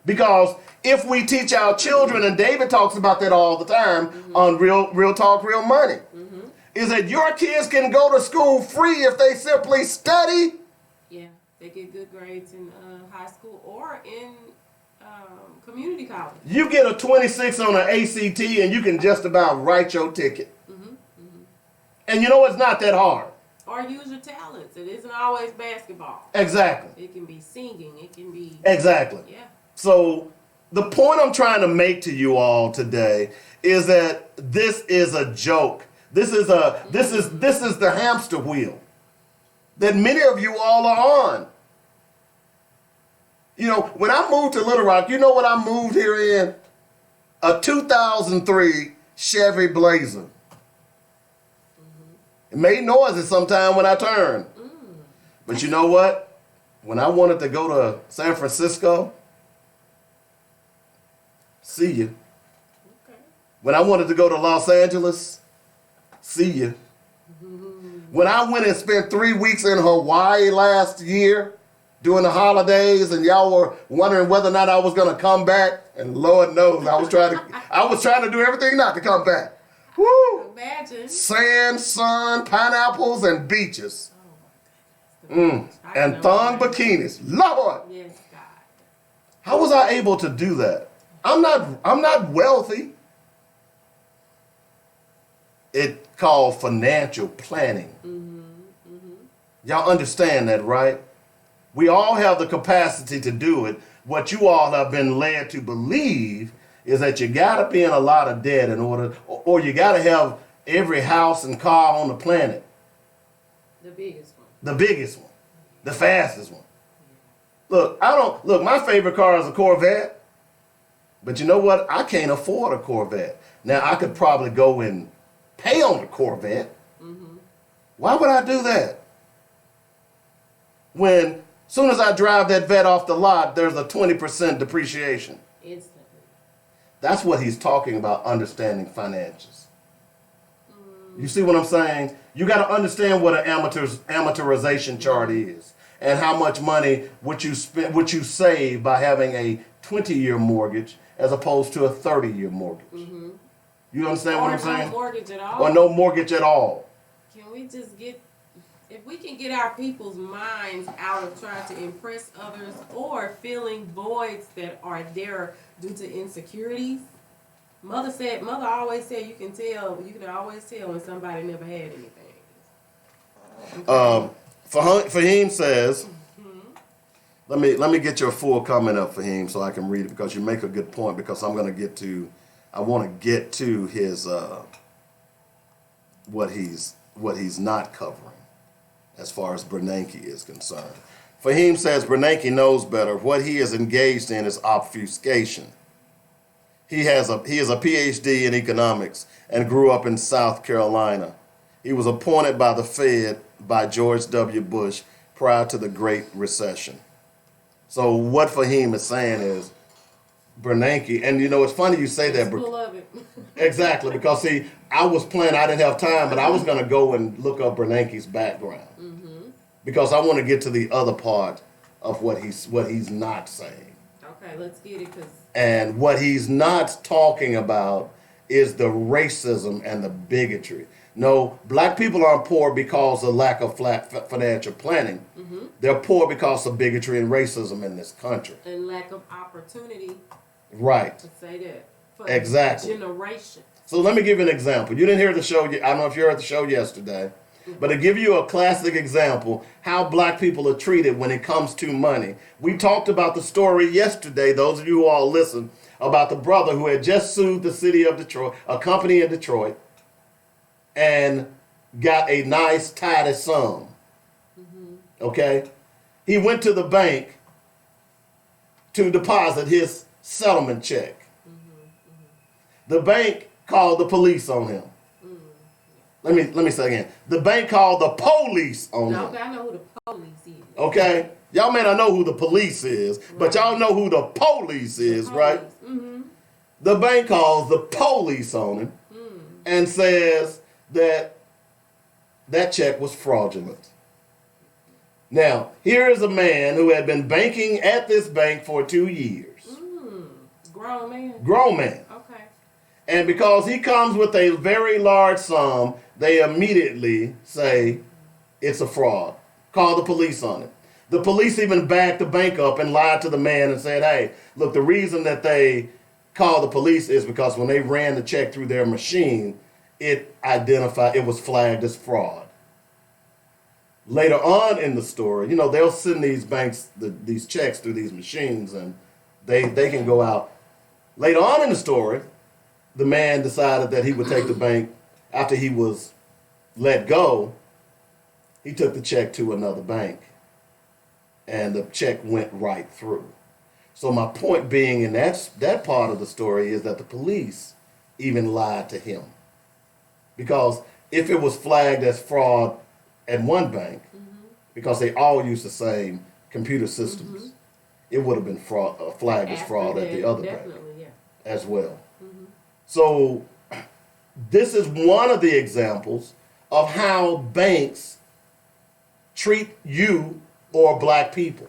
Because if we teach our children, and David talks about that all the time on Real Talk, Real Money, is that your kids can go to school free if they simply study. Yeah. They get good grades in high school or in community college. You get a 26 on an ACT and you can just about write your ticket. And you know it's not that hard. Or use your talents. It isn't always basketball. Exactly. It can be singing. It can be... Exactly. Yeah. So the point I'm trying to make to you all today is that this is a joke. This is the hamster wheel that many of you all are on. You know, when I moved to Little Rock, you know what I moved here in? A 2003 Chevy Blazer. It made noises sometime when I turned. But you know what? When I wanted to go to San Francisco, see you. Okay. When I wanted to go to Los Angeles, see you. When I went and spent 3 weeks in Hawaii last year during the holidays and y'all were wondering whether or not I was going to come back, and Lord knows I was trying to do everything not to come back. Woo! Imagine. Sand, sun, pineapples, and beaches. Oh my goodness. I And know thong that. bikinis. Lord! Yes, God. How was I able to do that? I'm not wealthy. It's called financial planning. Y'all understand that, right? We all have the capacity to do it. What you all have been led to believe is that you gotta be in a lot of debt in order, or you gotta have every house and car on the planet. The biggest one. The biggest one. The fastest one. Look, my favorite car is a Corvette. But you know what? I can't afford a Corvette. Now, I could probably go and pay on a Corvette. Why would I do that? When, as soon as I drive that vet off the lot, there's a 20% depreciation. Instantly. That's what he's talking about, understanding financials. You see what I'm saying? You got to understand what an amortization chart is, and how much money would you save by having a 20-year mortgage as opposed to a 30-year mortgage. You understand what I'm saying? Or no mortgage at all. Or no mortgage at all. Can we just if we can get our people's minds out of trying to impress others or filling voids that are there due to insecurities. Mother always said you can always tell when somebody never had anything. Fahim says, let me get your full comment up, Fahim, so I can read it, because you make a good point, because I want to get to his what he's not covering as far as Bernanke is concerned. Fahim says Bernanke knows better. What he is engaged in is obfuscation. He is a PhD in economics and grew up in South Carolina. He was appointed by the Fed by George W. Bush prior to the Great Recession. So what Fahim is saying is Bernanke, and you know, it's funny you say that. Full of it. Exactly, because see, I was planning, I didn't have time, but I was going to go and look up Bernanke's background because I want to get to the other part of what he's not saying. Okay, let's get it. And what he's not talking about is the racism and the bigotry. No, black people aren't poor because of lack of financial planning. They're poor because of bigotry and racism in this country. And lack of opportunity. Right. To say that. For Exactly. Generation. So let me give you an example. You didn't hear the show. I don't know if you heard the show yesterday. But to give you a classic example, how black people are treated when it comes to money. We talked about the story yesterday, those of you who all listened, about the brother who had just sued the city of Detroit, a company in Detroit, and got a nice tidy sum. Okay? He went to the bank to deposit his settlement check. The bank called the police on him. Let me say again. The bank called the police on him. Okay, I know who the police is. Okay? Y'all may not know who the police is, but y'all know who the police is, right? The bank calls the police on him and says that check was fraudulent. Now, here is a man who had been banking at this bank for 2 years. Grown man. Grown man. Okay. And because he comes with a very large sum, they immediately say it's a fraud. Call the police on it. The police even backed the bank up and lied to the man and said, hey, look, the reason that they called the police is because when they ran the check through their machine, it was flagged as fraud. Later on in the story, you know, they'll send these banks these checks through these machines and they can go out. Later on in the story, the man decided that he would take the bank after he was let go. He took the check to another bank and the check went right through. So my point being in that part of the story is that the police even lied to him. Because if it was flagged as fraud at one bank, because they all use the same computer systems, it would have been flagged as fraud at the other bank as well. So this is one of the examples of how banks treat you or black people.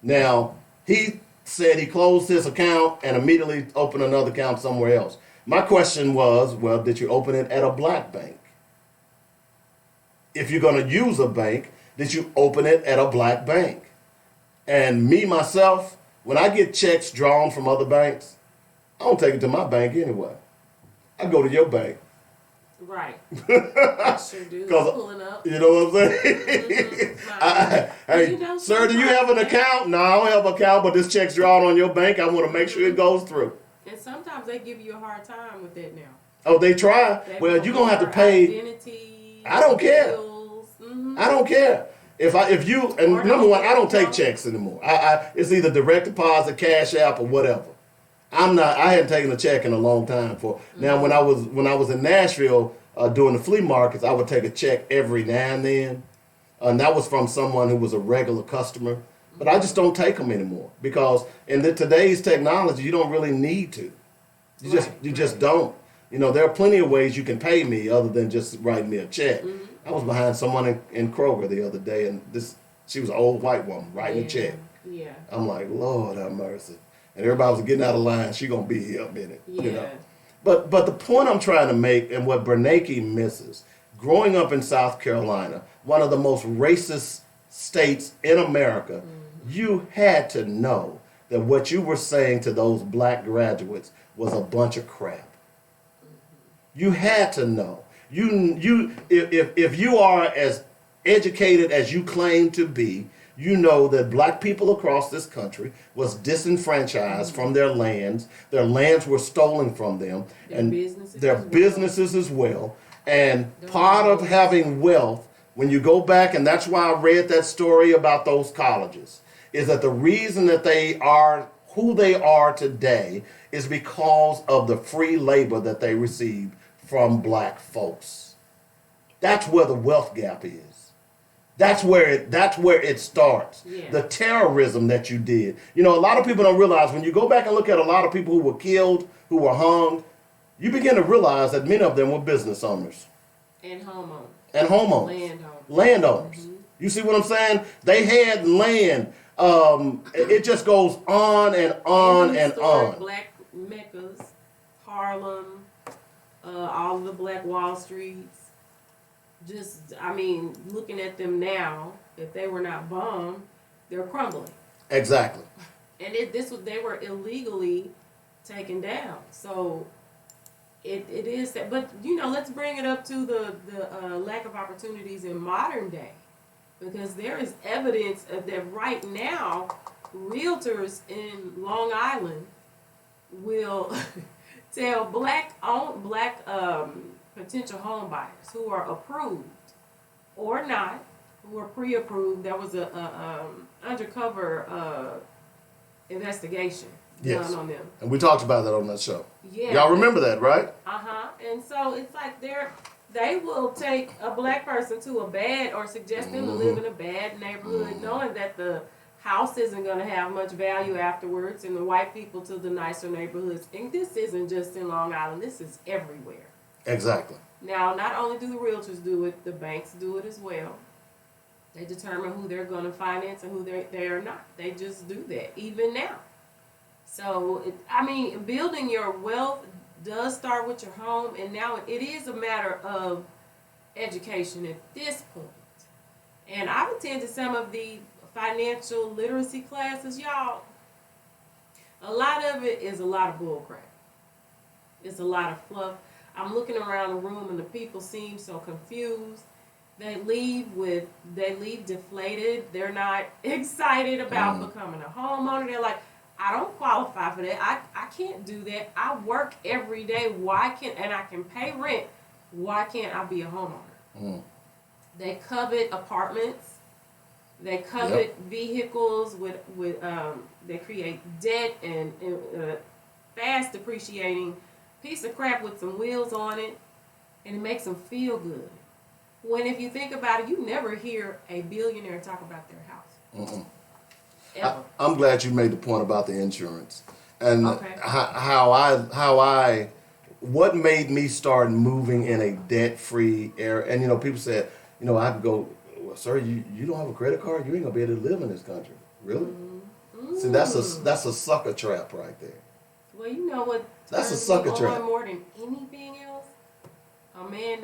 Now, he said he closed his account and immediately opened another account somewhere else. My question was, well, did you open it at a black bank? If you're going to use a bank, did you open it at a black bank? And me, myself, when I get checks drawn from other banks, I don't take it to my bank anyway. I go to your bank. Right. I sure do. Pulling up. You know what I'm saying? Hey, sir, do you have an account? No, I don't have an account, but this check's drawn on your bank. I want to make sure it goes through. And sometimes they give you a hard time with that now. Oh, they try? Well, you're going to have to pay. Identity, I don't care. I don't care. Number one, I don't take checks anymore. It's either direct deposit, cash app, or whatever. I hadn't taken a check in a long time. Now, when I was in Nashville doing the flea markets, I would take a check every now and then, and that was from someone who was a regular customer. But I just don't take them anymore because in today's technology, you don't really need to. You just don't. You know, there are plenty of ways you can pay me other than just writing me a check. I was behind someone in Kroger the other day, and she was an old white woman writing a check. Yeah. I'm like, Lord have mercy. And everybody was getting out of line. She gonna be here a minute. Yeah. You know. But the point I'm trying to make, and what Bernanke misses, growing up in South Carolina, one of the most racist states in America, you had to know that what you were saying to those black graduates was a bunch of crap. You had to know. If you are as educated as you claim to be, you know that black people across this country was disenfranchised from their lands. Their lands were stolen from them, and their businesses as well. And part of having wealth when you go back, and that's why I read that story about those colleges, is that the reason that they are who they are today is because of the free labor that they received from black folks. That's where the wealth gap is. That's where it starts. Yeah. The terrorism that you did. You know, a lot of people don't realize when you go back and look at a lot of people who were killed, who were hung, you begin to realize that many of them were business owners. And homeowners. And homeowners. Landowners. Mm-hmm. You see what I'm saying? They had land. It just goes on and on and on. Black meccas, Harlem, all of the Black Wall Streets. Just, I mean, looking at them now, if they were not bombed, they're crumbling. Exactly. And they were illegally taken down. So it is that. But you know, let's bring it up to the lack of opportunities in modern day, because there is evidence of that right now. Realtors in Long Island will tell black potential home buyers who are approved or not, who are pre-approved. There was a undercover investigation done on them. And we talked about that on that show. Yeah. Y'all remember that, right? Uh-huh. And so it's like they will take a black person to a bad, or suggest them to live in a bad neighborhood, knowing that the house isn't going to have much value afterwards, and the white people to the nicer neighborhoods. And this isn't just in Long Island. This is everywhere. Exactly. Now, not only do the realtors do it, the banks do it as well. They determine who they're going to finance and who they are not. They just do that, even now. So, building your wealth does start with your home, and now it is a matter of education at this point. And I've attended some of the financial literacy classes, y'all. A lot of it is a lot of bullcrap. It's a lot of fluff. I'm looking around the room and the people seem so confused. They leave deflated. They're not excited about becoming a homeowner. They're like, I don't qualify for that. I can't do that. I work every day. And I can pay rent. Why can't I be a homeowner? They covet apartments. They covet vehicles they create debt and fast depreciating piece of crap with some wheels on it, and it makes them feel good. When if you think about it, you never hear a billionaire talk about their house. Ever. I'm glad you made the point about the insurance and what made me start moving in a debt-free era. And you know, people said, you know, I could go, well, sir, you don't have a credit card, you ain't gonna be able to live in this country. Really? See, that's a sucker trap right there. Well, you know what? That's a sucker trap. More than anything else, a man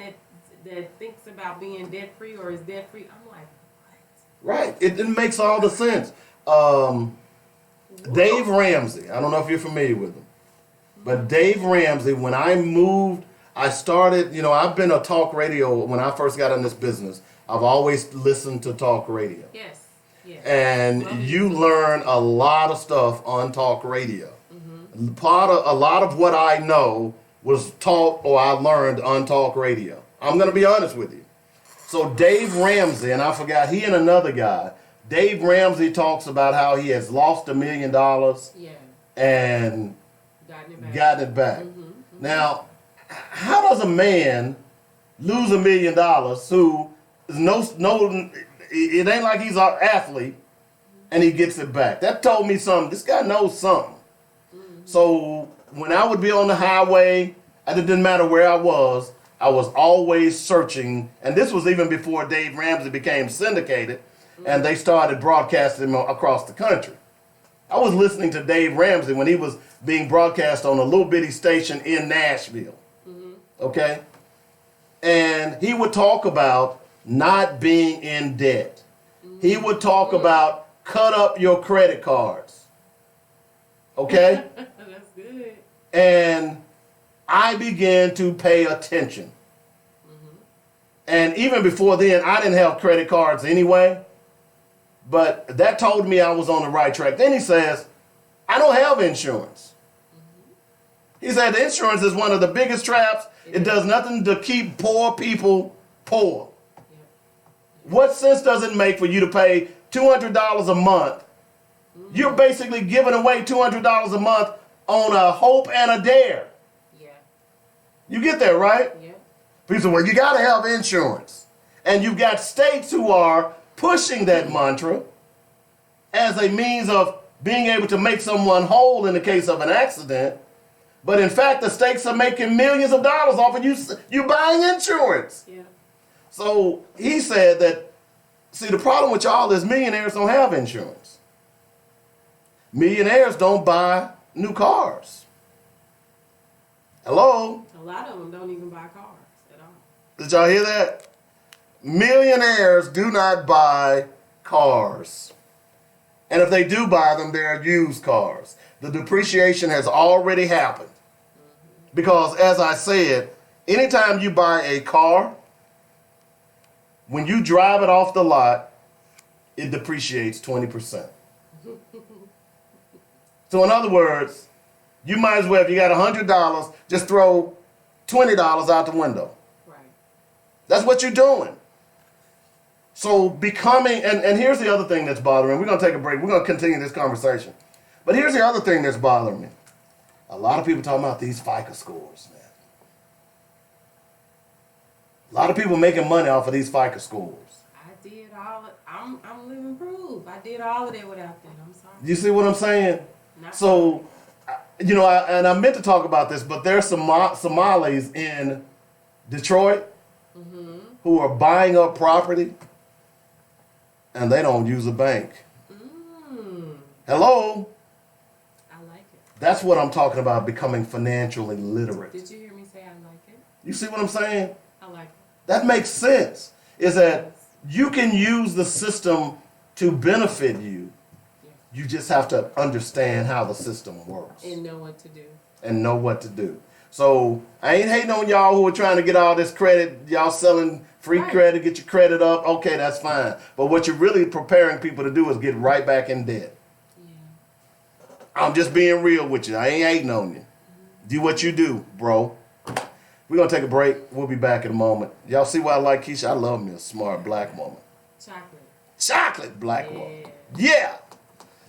that thinks about being debt free or is debt free, I'm like, what? Right. It makes all the sense. Dave Ramsey. I don't know if you're familiar with him, but Dave Ramsey. When I moved, I started. You know, I've been a talk radio when I first got in this business. I've always listened to talk radio. Yes. Yes. And you learn a lot of stuff on talk radio. A lot of what I know was taught or I learned on talk radio. I'm going to be honest with you. So Dave Ramsey, and I forgot, he and another guy, Dave Ramsey talks about how he has lost $1 million and gotten it back. Now, how does a man lose $1 million who is it ain't like he's an athlete and he gets it back? That told me something. This guy knows something. So when I would be on the highway, it didn't matter where I was always searching. And this was even before Dave Ramsey became syndicated and they started broadcasting across the country. I was listening to Dave Ramsey when he was being broadcast on a little bitty station in Nashville. Okay? And he would talk about not being in debt. He would talk about cut up your credit cards. Okay? That's good. And I began to pay attention. And even before then, I didn't have credit cards anyway. But that told me I was on the right track. Then he says, I don't have insurance. He said the insurance is one of the biggest traps. It does nothing to keep poor people poor. What sense does it make for you to pay $200 a month? You're basically giving away $200 a month on a hope and a dare. Yeah. You get that, right? Yeah. People say, well, you got to have insurance. And you've got states who are pushing that mantra as a means of being able to make someone whole in the case of an accident. But in fact, the states are making millions of dollars off of you buying insurance. Yeah. So he said that, see, the problem with y'all is millionaires don't have insurance. Millionaires don't buy new cars. Hello? A lot of them don't even buy cars at all. Did y'all hear that? Millionaires do not buy cars. And if they do buy them, they're used cars. The depreciation has already happened. Because as I said, anytime you buy a car, when you drive it off the lot, it depreciates 20%. So in other words, you might as well, if you got $100, just throw $20 out the window. Right. That's what you're doing. So becoming, and here's the other thing that's bothering me. We're going to take a break. We're going to continue this conversation. But here's the other thing that's bothering me. A lot of people talking about these FICO scores, man. A lot of people making money off of these FICO scores. I did all of, I'm living proof. I did all of that without that. I'm sorry. You see what I'm saying? Not So, you know, I meant to talk about this, but there's some Somalis in Detroit who are buying up property and they don't use a bank. Hello? I like it. That's what I'm talking about, becoming financially literate. Did you hear me say I like it? You see what I'm saying? I like it. That makes sense. Is that you can use the system to benefit you. Yeah. You just have to understand how the system works. And know what to do. And know what to do. So I ain't hating on y'all who are trying to get all this credit. Y'all selling free Right. credit, get your credit up. Okay, that's fine. But what you're really preparing people to do is get right back in debt. Yeah. I'm just being real with you. I ain't hating on you. Do what you do, bro. We're going to take a break. We'll be back in a moment. Y'all see why I like Keisha? I love me a smart black woman. Chocolate. Chocolate black woman. Yeah. Yeah.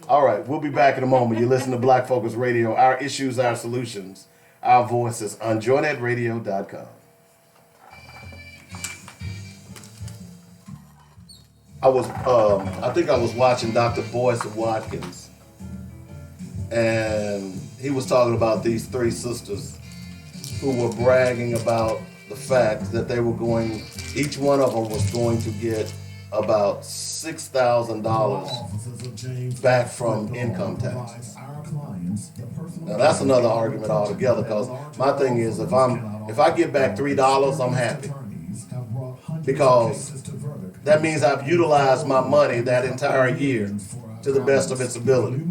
All right, we'll be back in a moment. You listen to Black Focus Radio. Our issues, our solutions, our voices on joynetradio.com. I think I was watching Dr. Boyce Watkins, and he was talking about these three sisters who were bragging about the fact that they were going, each one of them was going to get about $6,000 back from income taxes. Now that's another argument altogether, because my thing is, if I get back $3, I'm happy, because that means I've utilized my money that entire year to the best of its ability.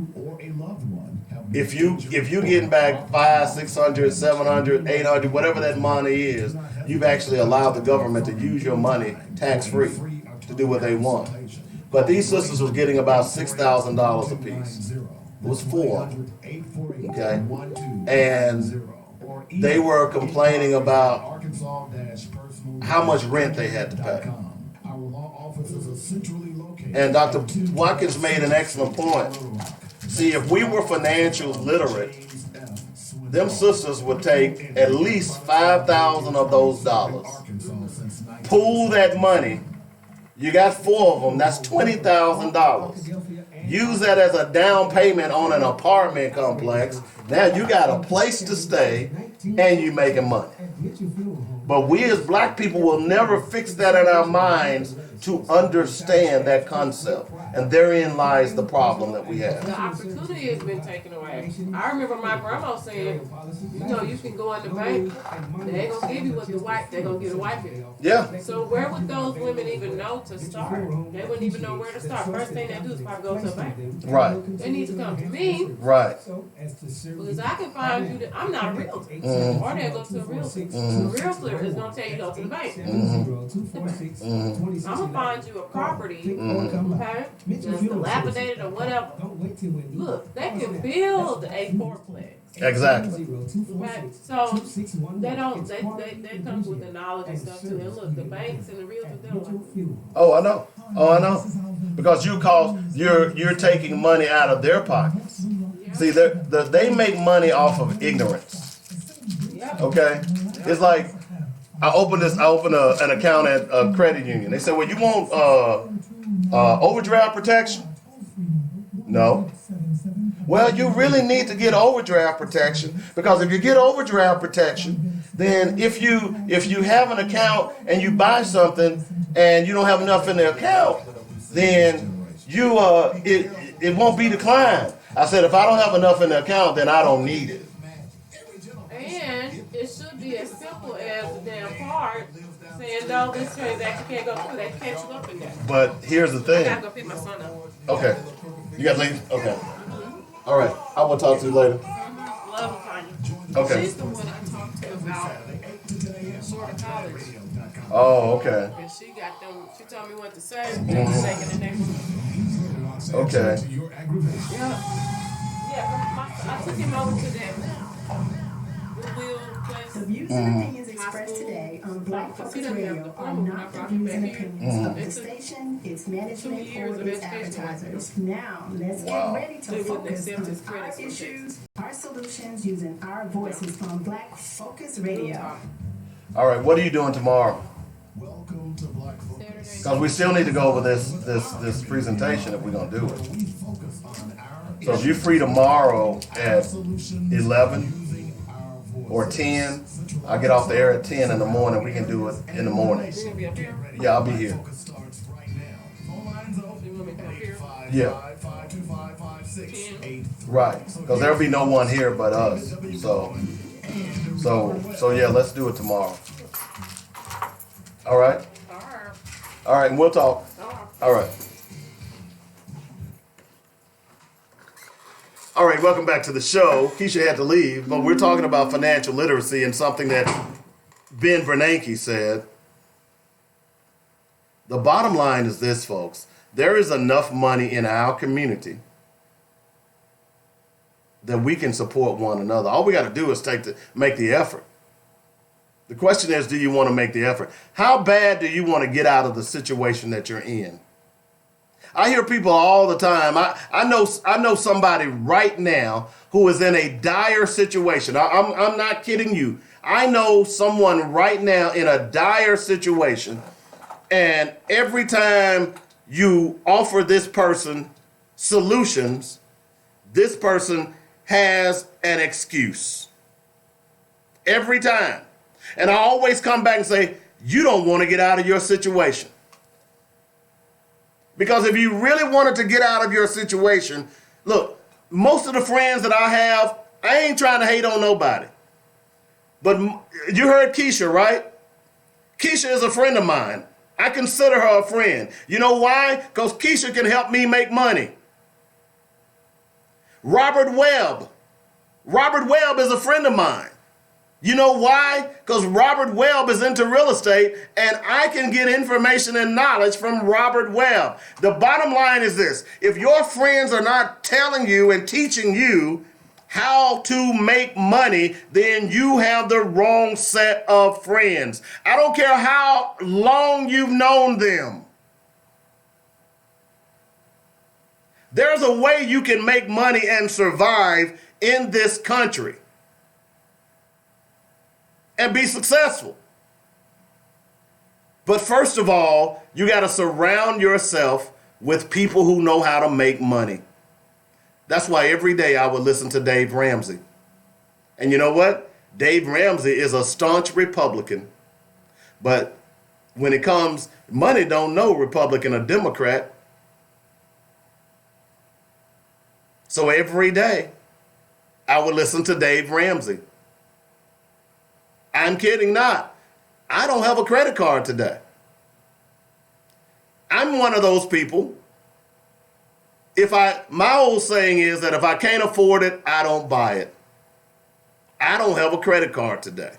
If you getting back 500, 600, 700, 800, whatever that money is, you've actually allowed the government to use your money tax-free to do what they want. But these sisters was getting about $6,000 apiece. It was four, okay? And they were complaining about how much rent they had to pay. And Dr. Watkins made an excellent point. See, if we were financial literate, them sisters would take at least 5,000 of those dollars, pool that money. You got four of them, that's $20,000. Use that as a down payment on an apartment complex. Now you got a place to stay and you making money. But we as black people will never fix that in our minds to understand that concept. And therein lies the problem that we have. The opportunity has been taken away. I remember my grandma saying, you know, you can go in the bank, they ain't gonna give you what the white, they're gonna get a white bill. Yeah. So where would those women even know to start? They wouldn't even know where to start. First thing they do is probably go to a bank. Right. They need to come to me, Right. because I can find you that I'm not a realtor. Or they'll go to a realtor. The realtor is gonna tell you to go to the bank. I'm gonna find you a property, okay, that's dilapidated or whatever. Look, they can build a fourplex Exactly. Right. So they don't. They come with the knowledge and stuff too. And look, the banks and the realtors, they don't like them. Oh, I know. Oh, I know. Because you're taking money out of their pockets. See, they make money off of ignorance. Yep. Okay, it's like I opened an account at a credit union. They said, "Well, you want overdraft protection?" No. Well, you really need to get overdraft protection, because if you get overdraft protection, then if you have an account and you buy something and you don't have enough in the account, then it won't be declined. I said, if I don't have enough in the account, then I don't need it. And it should be as simple as the damn card saying, no, this transaction can't go through. They catch you up in there. But here's the I thing. gotta go pick my son up. Okay. You got to leave? Okay. All right. I will talk to you later. Love Tanya. Okay. She's the one I talked to about Florida College. Oh, okay. And she got them. She told me what to say. They was taking the next one. Okay. Yeah. I took him over to that Goodwill place. The views and opinions expressed today on Black Focus Radio are not the views and opinions of the station, its management, or its advertisers. Now, let's get ready to focus on our issues, our solutions, using our voices on Black Focus Radio. All right. What are you doing tomorrow? Welcome to Black Focus. Because we still need to go over this presentation if we're gonna do it. We focus on our So if you're free tomorrow at solutions 11 using our voice. or 10, I get off the air at 10 in the morning. We can do it in the morning. You gonna be up here? Yeah, I'll be here. Focus starts right now. Phone lines open. You want me to come up here? 855-525-5683. Right. Because there'll be no one here but us. So yeah, let's do it tomorrow. All right. Alright. All right, and we'll talk. All right. All right, welcome back to the show. Keisha had to leave, but we're talking about financial literacy and something that Ben Bernanke said. The bottom line is this, folks. There is enough money in our community that we can support one another. All we got to do is make the effort. The question is, do you want to make the effort? How bad do you want to get out of the situation that you're in? I hear people all the time. I know somebody right now who is in a dire situation. I'm not kidding you. I know someone right now in a dire situation, and every time you offer this person solutions, this person has an excuse. Every time. And I always come back and say, you don't want to get out of your situation. Because if you really wanted to get out of your situation, look, most of the friends that I have, I ain't trying to hate on nobody. But you heard Keisha, right? Keisha is a friend of mine. I consider her a friend. You know why? Because Keisha can help me make money. Robert Webb is a friend of mine. You know why? Because Robert Webb is into real estate, and I can get information and knowledge from Robert Webb. The bottom line is this. If your friends are not telling you and teaching you how to make money, then you have the wrong set of friends. I don't care how long you've known them. There's a way you can make money and survive in this country and be successful. But first of all, you got to surround yourself with people who know how to make money. That's why every day I would listen to Dave Ramsey. And you know what? Dave Ramsey is a staunch Republican. But when it comes, money don't know Republican or Democrat. So every day I would listen to Dave Ramsey. I'm kidding not. I don't have a credit card today. I'm one of those people. My old saying is that if I can't afford it, I don't buy it. I don't have a credit card today.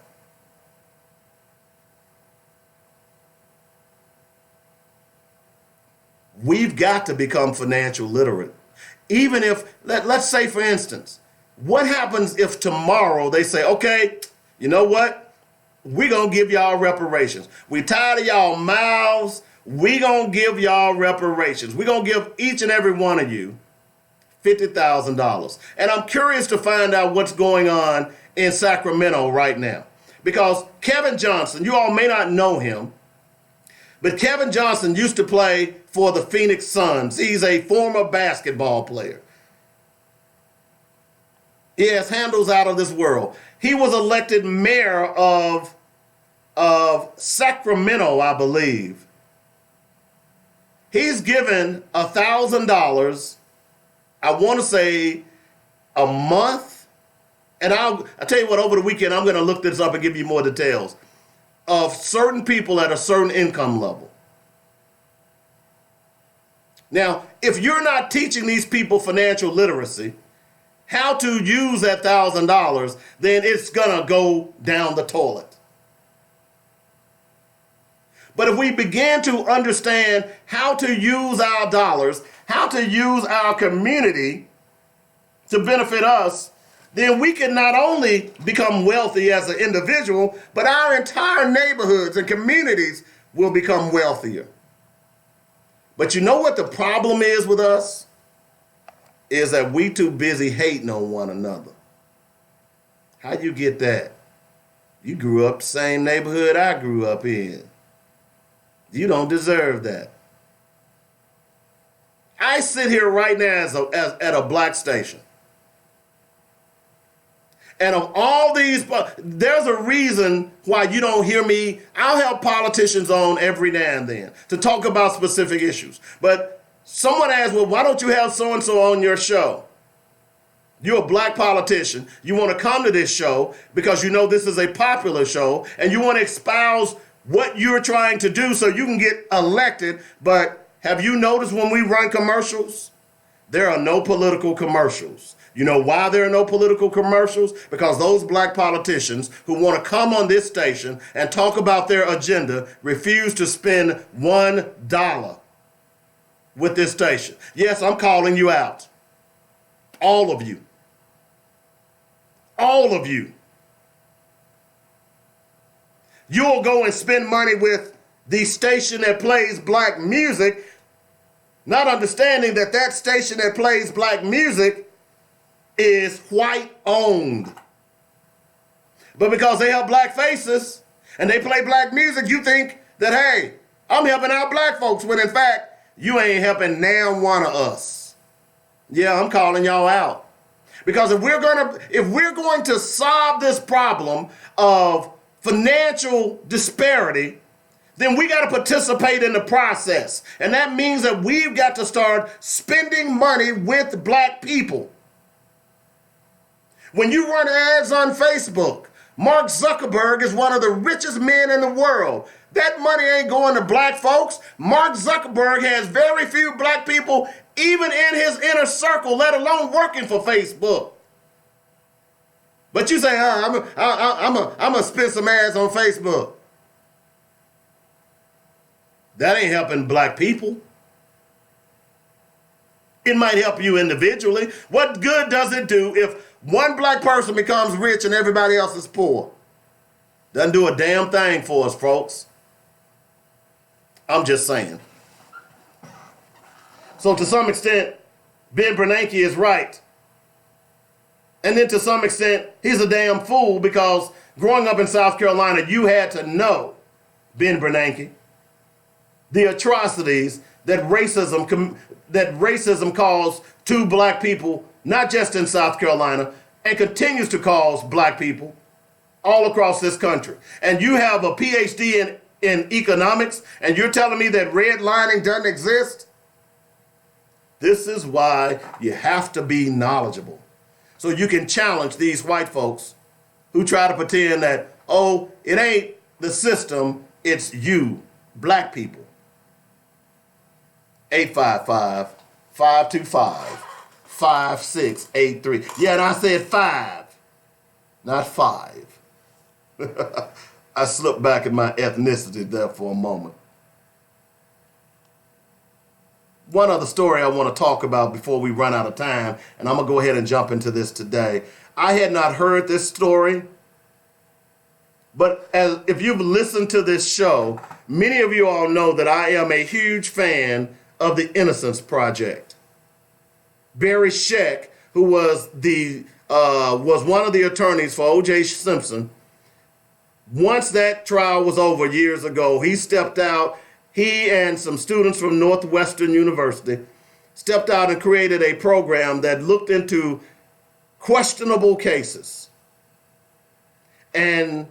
We've got to become financial literate. Even if, let's say for instance, What happens if tomorrow they say, okay, you know what? We're going to give y'all reparations. We tired of y'all mouths. We're going to give y'all reparations. We're going to give each and every one of you $50,000. And I'm curious to find out what's going on in Sacramento right now. Because Kevin Johnson, you all may not know him, but Kevin Johnson used to play for the Phoenix Suns. He's a former basketball player. He has handles out of this world. He was elected mayor of Sacramento, I believe. He's given $1,000, I want to say a month. And I'll tell you what, over the weekend, I'm going to look this up and give you more details of certain people at a certain income level. Now, if you're not teaching these people financial literacy, how to use that $1,000, then it's going to go down the toilet. But if we begin to understand how to use our dollars, how to use our community to benefit us, then we can not only become wealthy as an individual, but our entire neighborhoods and communities will become wealthier. But you know what the problem is with us? Is that we too busy hating on one another. How you get that? You grew up the same neighborhood I grew up in. You don't deserve that. I sit here right now at a black station. And of all these, there's a reason why you don't hear me. I'll have politicians on every now and then to talk about specific issues. But someone asked, well, why don't you have so-and-so on your show? You're a black politician. You want to come to this show because you know this is a popular show and you want to espouse what you're trying to do so you can get elected. But have you noticed when we run commercials, there are no political commercials. You know why there are no political commercials? Because those black politicians who want to come on this station and talk about their agenda refuse to spend $1 with this station. Yes, I'm calling you out. All of you. All of you. You'll go and spend money with the station that plays black music, not understanding that that station that plays black music is white owned. But because they have black faces and they play black music, you think that, hey, I'm helping out black folks, when in fact, you ain't helping now one of us. Yeah, I'm calling y'all out. Because if we're going to solve this problem of financial disparity, then we got to participate in the process. And that means that we've got to start spending money with black people. When you run ads on Facebook, Mark Zuckerberg is one of the richest men in the world. That money ain't going to black folks. Mark Zuckerberg has very few black people even in his inner circle, let alone working for Facebook. But you say, I'm gonna spend some ads on Facebook. That ain't helping black people. It might help you individually. What good does it do if one black person becomes rich and everybody else is poor? Doesn't do a damn thing for us, folks. I'm just saying. So to some extent, Ben Bernanke is right. And then to some extent, he's a damn fool, because growing up in South Carolina, you had to know, Ben Bernanke, the atrocities that racism caused to black people, not just in South Carolina, and continues to cause black people all across this country. And you have a PhD in economics, and you're telling me that redlining doesn't exist? This is why you have to be knowledgeable, so you can challenge these white folks who try to pretend that, oh, it ain't the system, it's you, black people. 855-525-5683. Yeah, and I said 5, not 5. I slipped back in my ethnicity there for a moment. one other story I want to talk about before we run out of time, and I'm going to go ahead and jump into this today. I had not heard this story, but if you've listened to this show, many of you all know that I am a huge fan of the Innocence Project. Barry Scheck, who was one of the attorneys for O.J. Simpson, once that trial was over years ago, he stepped out. He and some students from Northwestern University stepped out and created a program that looked into questionable cases. And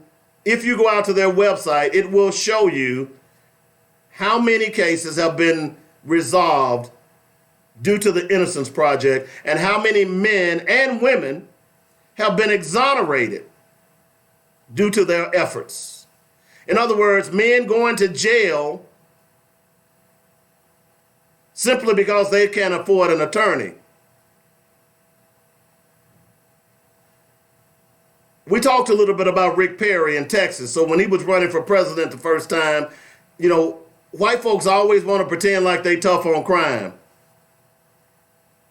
if you go out to their website, it will show you how many cases have been resolved due to the Innocence Project and how many men and women have been exonerated due to their efforts. In other words, men going to jail simply because they can't afford an attorney. We talked a little bit about Rick Perry in Texas. So when he was running for president the first time, white folks always want to pretend like they tough on crime.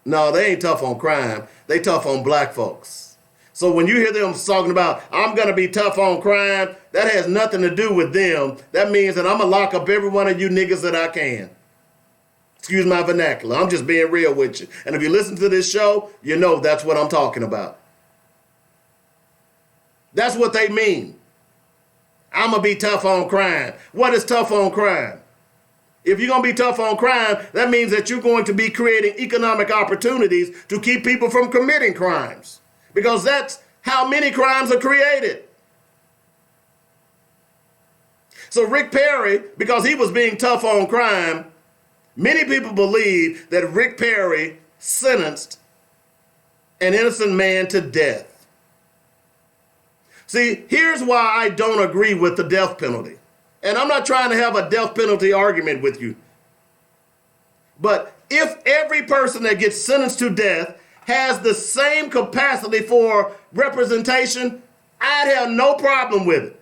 No, they ain't tough on crime. They tough on black folks. So when you hear them talking about, I'm going to be tough on crime, that has nothing to do with them. That means that I'm going to lock up every one of you niggas that I can. Excuse my vernacular. I'm just being real with you. And if you listen to this show, you know that's what I'm talking about. That's what they mean. I'm going to be tough on crime. What is tough on crime? If you're going to be tough on crime, that means that you're going to be creating economic opportunities to keep people from committing crimes. Because that's how many crimes are created. So Rick Perry, because he was being tough on crime, many people believe that Rick Perry sentenced an innocent man to death. See, here's why I don't agree with the death penalty. And I'm not trying to have a death penalty argument with you. But if every person that gets sentenced to death has the same capacity for representation, I'd have no problem with it.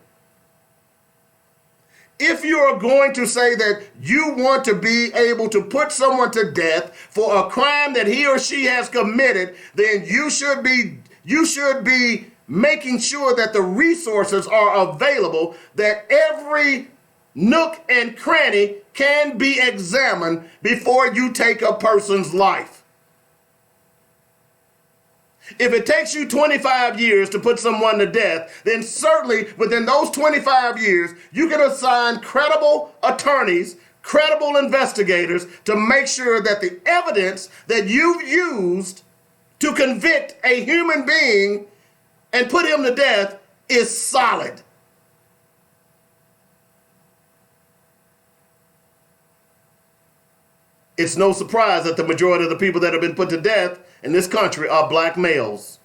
If you are going to say that you want to be able to put someone to death for a crime that he or she has committed, then you should be making sure that the resources are available, that every nook and cranny can be examined before you take a person's life. If it takes you 25 years to put someone to death, then certainly within those 25 years, you can assign credible attorneys, credible investigators to make sure that the evidence that you've used to convict a human being and put him to death is solid. It's no surprise that the majority of the people that have been put to death in this country are black males.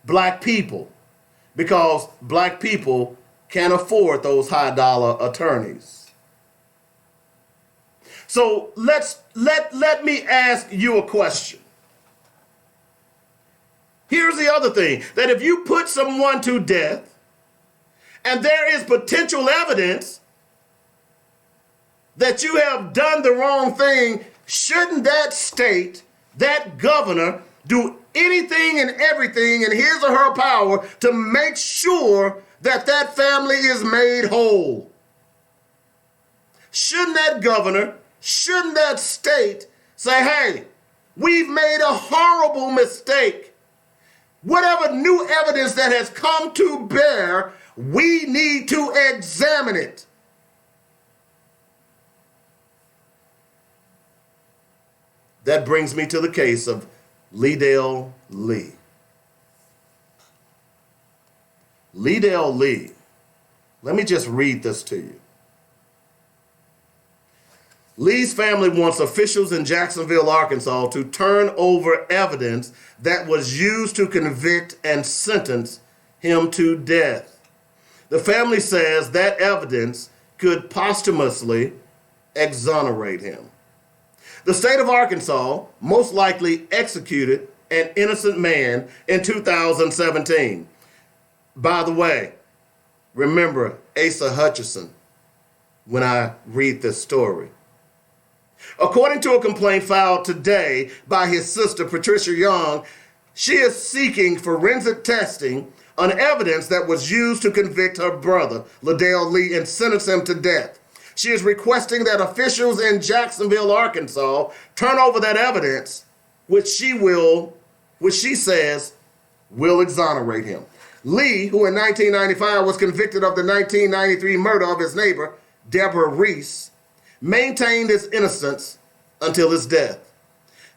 Black people. Because black people can't afford those high-dollar attorneys. So let me ask you a question. Here's the other thing, that if you put someone to death and there is potential evidence that you have done the wrong thing, shouldn't that state, that governor, do anything and everything in his or her power to make sure that that family is made whole? Shouldn't that governor, shouldn't that state say, hey, we've made a horrible mistake. Whatever new evidence that has come to bear, we need to examine it. That brings me to the case of Leadell Lee. Leadell Lee. Let me just read this to you. Lee's family wants officials in Jacksonville, Arkansas to turn over evidence that was used to convict and sentence him to death. The family says that evidence could posthumously exonerate him. The state of Arkansas most likely executed an innocent man in 2017. By the way, remember Asa Hutchinson when I read this story. According to a complaint filed today by his sister, Patricia Young, she is seeking forensic testing on evidence that was used to convict her brother, Ladell Lee, and sentence him to death. She is requesting that officials in Jacksonville, Arkansas, turn over that evidence, which she says will exonerate him. Lee, who in 1995 was convicted of the 1993 murder of his neighbor, Deborah Reese, maintained his innocence until his death.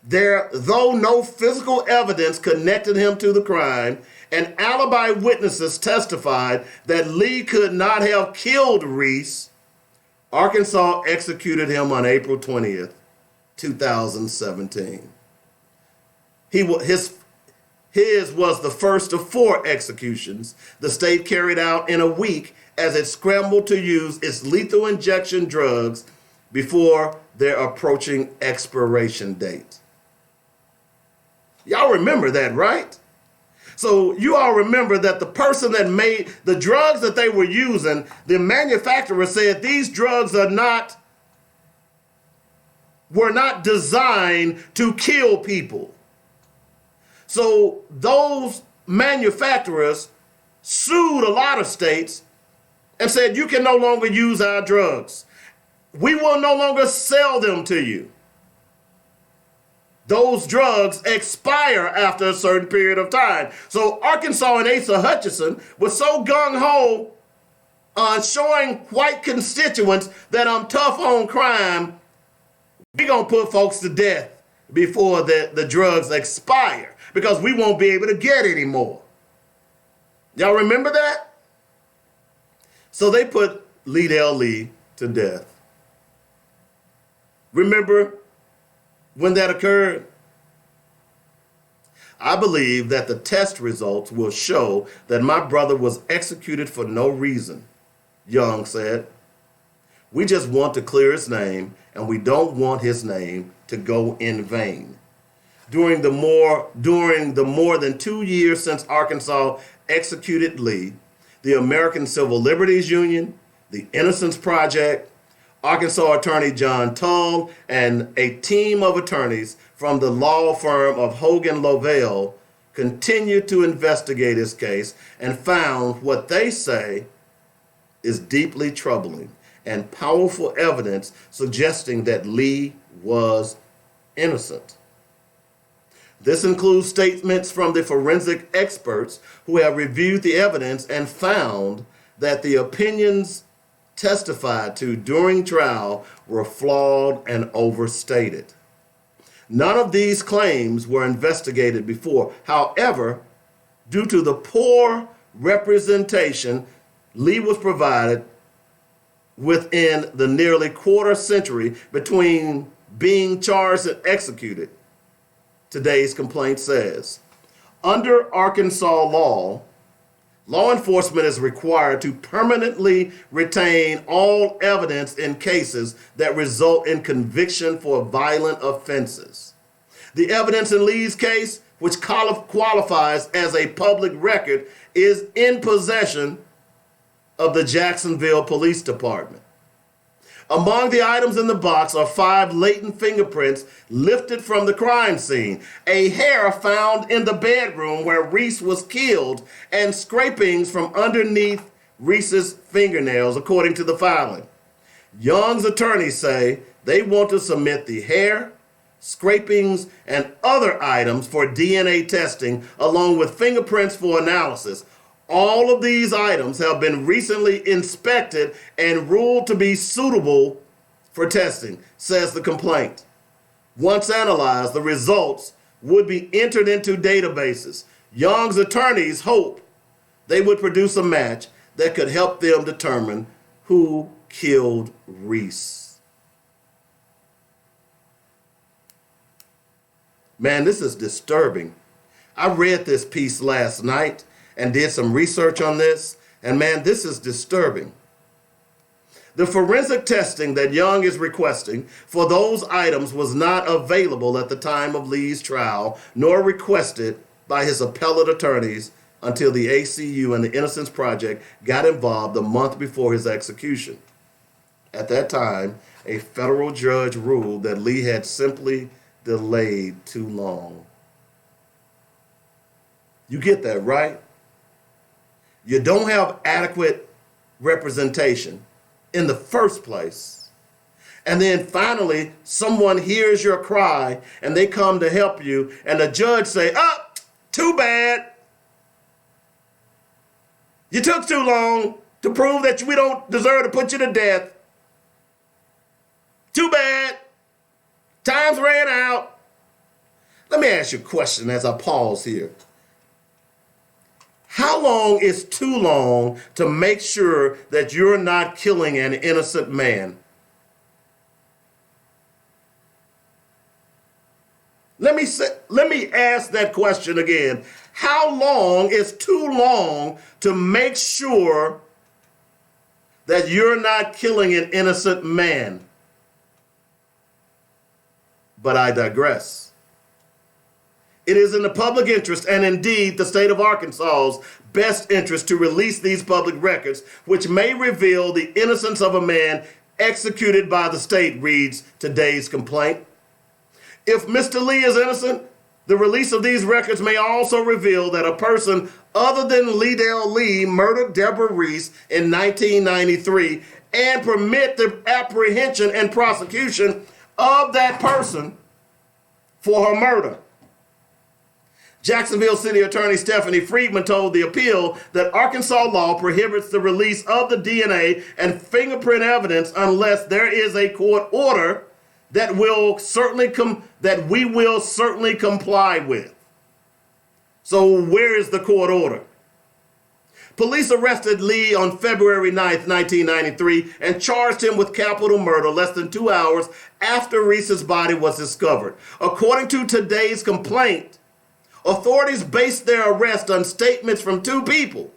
Though no physical evidence connected him to the crime, and alibi witnesses testified that Lee could not have killed Reese, Arkansas executed him on April 20th, 2017. His was the first of 4 executions the state carried out in a week as it scrambled to use its lethal injection drugs before their approaching expiration date. Y'all remember that, right? So you all remember that the person that made the drugs that they were using, the manufacturer said these drugs were not designed to kill people. So those manufacturers sued a lot of states and said, you can no longer use our drugs. We will no longer sell them to you. Those drugs expire after a certain period of time. So Arkansas and Asa Hutchinson was so gung-ho on showing white constituents that I'm tough on crime, we're going to put folks to death before the drugs expire because we won't be able to get any more. Y'all remember that? So they put Ladell Lee to death. Remember when that occurred? I believe that the test results will show that my brother was executed for no reason, Young said. We just want to clear his name, and we don't want his name to go in vain. During the more than 2 years since Arkansas executed Lee, the American Civil Liberties Union, the Innocence Project, Arkansas attorney John Tull, and a team of attorneys from the law firm of Hogan Lovell continued to investigate his case and found what they say is deeply troubling and powerful evidence suggesting that Lee was innocent. This includes statements from the forensic experts who have reviewed the evidence and found that the opinions testified to during trial were flawed and overstated. None of these claims were investigated before. However, due to the poor representation Lee was provided within the nearly quarter century between being charged and executed, today's complaint says, under Arkansas law enforcement is required to permanently retain all evidence in cases that result in conviction for violent offenses. The evidence in Lee's case, which qualifies as a public record, is in possession of the Jacksonville Police Department. Among the items in the box are 5 latent fingerprints lifted from the crime scene, a hair found in the bedroom where Reese was killed, and scrapings from underneath Reese's fingernails, according to the filing. Young's attorneys say they want to submit the hair, scrapings, and other items for DNA testing, along with fingerprints for analysis. All of these items have been recently inspected and ruled to be suitable for testing, says the complaint. Once analyzed, the results would be entered into databases. Young's attorneys hope they would produce a match that could help them determine who killed Reese. Man, this is disturbing. I read this piece last night and did some research on this, and man, this is disturbing. The forensic testing that Young is requesting for those items was not available at the time of Lee's trial, nor requested by his appellate attorneys until the ACU and the Innocence Project got involved a month before his execution. At that time, a federal judge ruled that Lee had simply delayed too long. You get that, right? You don't have adequate representation in the first place. And then finally, someone hears your cry and they come to help you, and the judge say, "Oh, too bad. You took too long to prove that we don't deserve to put you to death. Too bad. Time's ran out." Let me ask you a question as I pause here. How long is too long to make sure that you're not killing an innocent man? Let me ask that question again. How long is too long to make sure that you're not killing an innocent man? But I digress. It is in the public interest and indeed the state of Arkansas's best interest to release these public records, which may reveal the innocence of a man executed by the state, reads today's complaint. If Mr. Lee is innocent, the release of these records may also reveal that a person other than Liddell Lee murdered Deborah Reese in 1993 and permit the apprehension and prosecution of that person for her murder. Jacksonville City Attorney Stephanie Friedman told the appeal that Arkansas law prohibits the release of the DNA and fingerprint evidence unless there is a court order that we will certainly comply with. So where is the court order? Police arrested Lee on February 9th, 1993, and charged him with capital murder less than 2 hours after Reese's body was discovered. According to today's complaint, authorities based their arrest on statements from two people,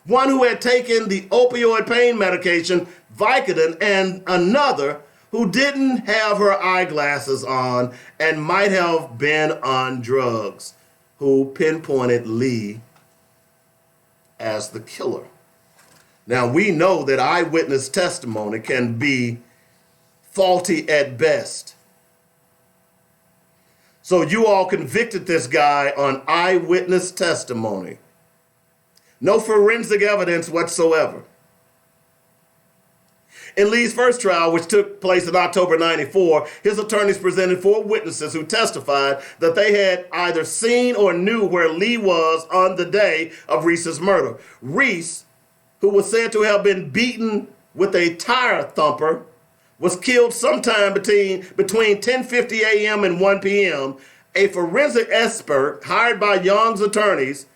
one who had taken the opioid pain medication Vicodin and another who didn't have her eyeglasses on and might have been on drugs, who pinpointed Lee as the killer. Now, we know that eyewitness testimony can be faulty at best. So you all convicted this guy on eyewitness testimony. No forensic evidence whatsoever. In Lee's first trial, which took place in October 94, his attorneys presented 4 witnesses who testified that they had either seen or knew where Lee was on the day of Reese's murder. Reese, who was said to have been beaten with a tire thumper, was killed sometime between 10:50 a.m. and 1 p.m. A forensic expert hired by Young's attorneys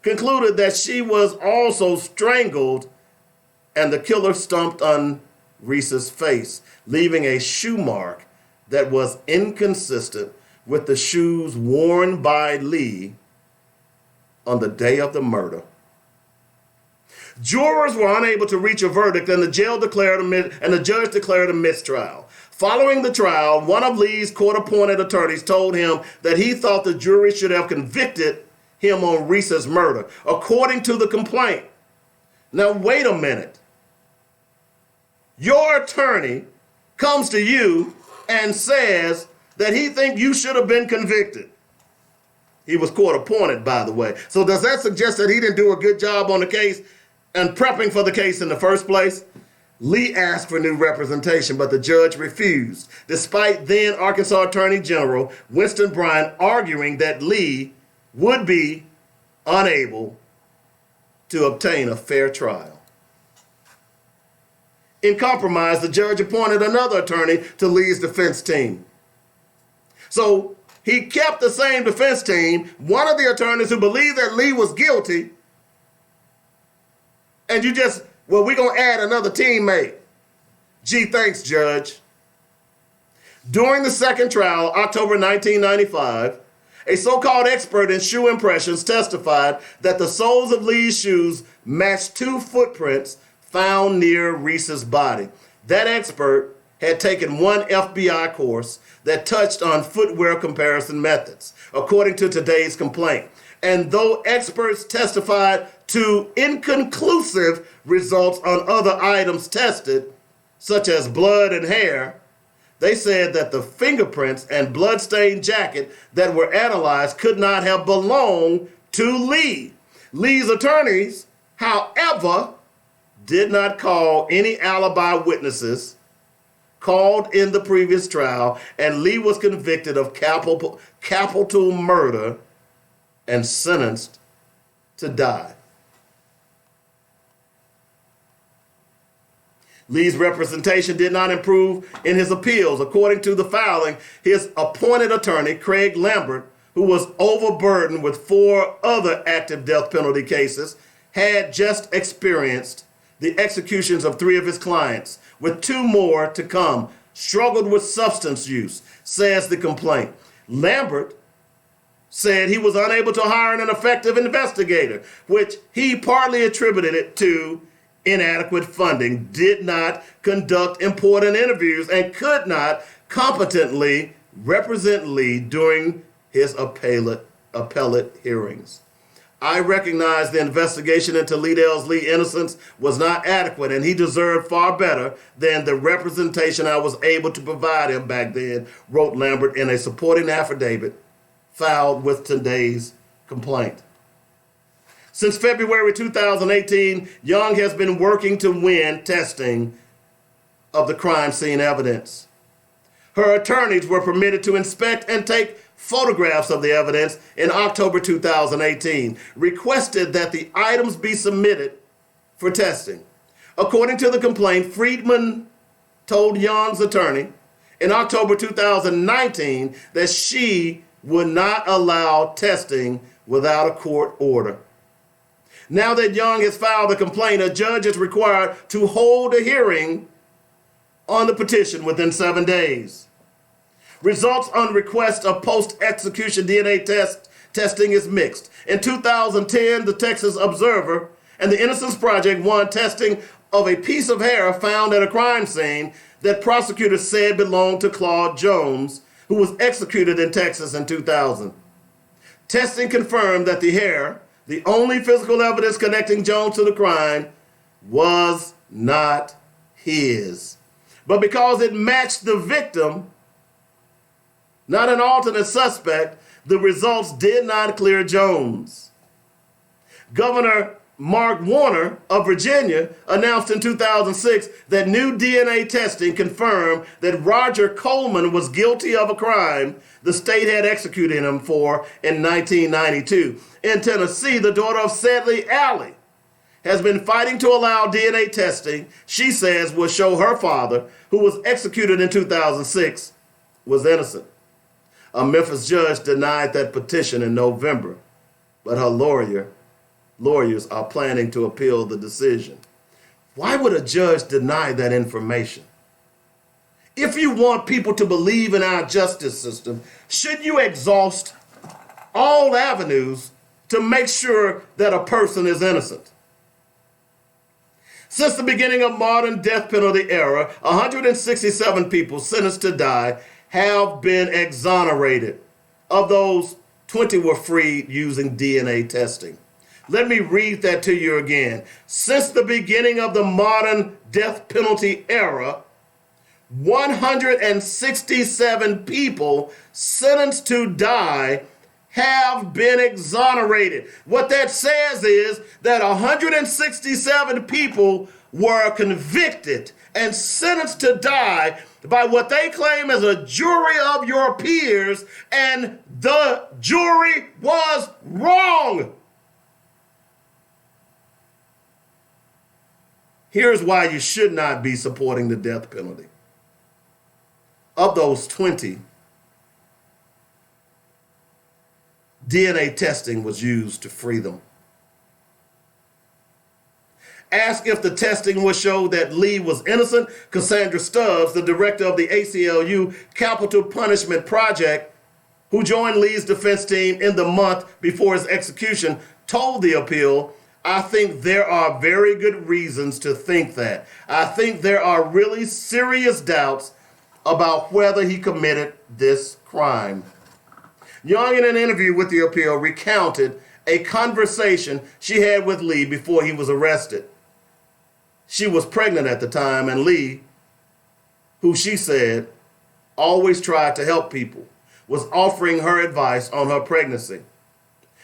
concluded that she was also strangled, and the killer stomped on Reese's face, leaving a shoe mark that was inconsistent with the shoes worn by Lee on the day of the murder. Jurors were unable to reach a verdict, and the judge declared a mistrial. Following the trial, one of Lee's court-appointed attorneys told him that he thought the jury should have convicted him on Reese's murder, according to the complaint. Now, wait a minute. Your attorney comes to you and says that he thinks you should have been convicted. He was court-appointed, by the way. So does that suggest that he didn't do a good job on the case and prepping for the case in the first place? Lee asked for new representation, but the judge refused, despite then Arkansas Attorney General Winston Bryan arguing that Lee would be unable to obtain a fair trial. In compromise, the judge appointed another attorney to Lee's defense team. So he kept the same defense team, one of the attorneys who believed that Lee was guilty, and we're going to add another teammate. Gee, thanks, Judge. During the second trial, October 1995, a so-called expert in shoe impressions testified that the soles of Lee's shoes matched 2 footprints found near Reese's body. That expert had taken one FBI course that touched on footwear comparison methods, according to today's complaint. And though experts testified to inconclusive results on other items tested, such as blood and hair, They said that the fingerprints and bloodstained jacket that were analyzed could not have belonged to Lee. Lee's attorneys, however, did not call any alibi witnesses called in the previous trial, and Lee was convicted of capital murder and sentenced to die. Lee's representation did not improve in his appeals. According to the filing, his appointed attorney, Craig Lambert, who was overburdened with 4 other active death penalty cases, had just experienced the executions of 3 of his clients, with 2 more to come, struggled with substance use, says the complaint. Lambert said he was unable to hire an effective investigator, which he partly attributed it to inadequate funding, did not conduct important interviews, and could not competently represent Lee during his appellate hearings. I recognize the investigation into Liddell's Lee innocence was not adequate, and he deserved far better than the representation I was able to provide him back then, wrote Lambert in a supporting affidavit filed with today's complaint. Since February 2018, Young has been working to win testing of the crime scene evidence. Her attorneys were permitted to inspect and take photographs of the evidence in October 2018, requested that the items be submitted for testing. According to the complaint, Friedman told Young's attorney in October 2019 that she would not allow testing without a court order. Now that Young has filed a complaint, a judge is required to hold a hearing on the petition within 7 days. Results on request of post-execution DNA testing is mixed. In 2010, the Texas Observer and the Innocence Project won testing of a piece of hair found at a crime scene that prosecutors said belonged to Claude Jones, who was executed in Texas in 2000. Testing confirmed that the hair, the only physical evidence connecting Jones to the crime, was not his. But because it matched the victim, not an alternate suspect, the results did not clear Jones. Governor Mark Warner of Virginia announced in 2006 that new DNA testing confirmed that Roger Coleman was guilty of a crime the state had executed him for in 1992. In Tennessee, the daughter of Sedley Alley has been fighting to allow DNA testing she says will show her father, who was executed in 2006, was innocent. A Memphis judge denied that petition in November, but her lawyers are planning to appeal the decision. Why would a judge deny that information? If you want people to believe in our justice system, should you exhaust all avenues to make sure that a person is innocent? Since the beginning of modern death penalty era, 167 people sentenced to die have been exonerated. Of those, 20 were freed using DNA testing. Let me read that to you again. Since the beginning of the modern death penalty era, 167 people sentenced to die have been exonerated. What that says is that 167 people were convicted and sentenced to die by what they claim is a jury of your peers, and the jury was wrong. Here's why you should not be supporting the death penalty. Of those 20, DNA testing was used to free them. Ask if the testing would show that Lee was innocent. Cassandra Stubbs, the director of the ACLU Capital Punishment Project, who joined Lee's defense team in the month before his execution, told the appeal, "I think there are very good reasons to think that. I think there are really serious doubts about whether he committed this crime." Young, in an interview with the appeal, recounted a conversation she had with Lee before he was arrested. She was pregnant at the time, and Lee, who she said always tried to help people, was offering her advice on her pregnancy.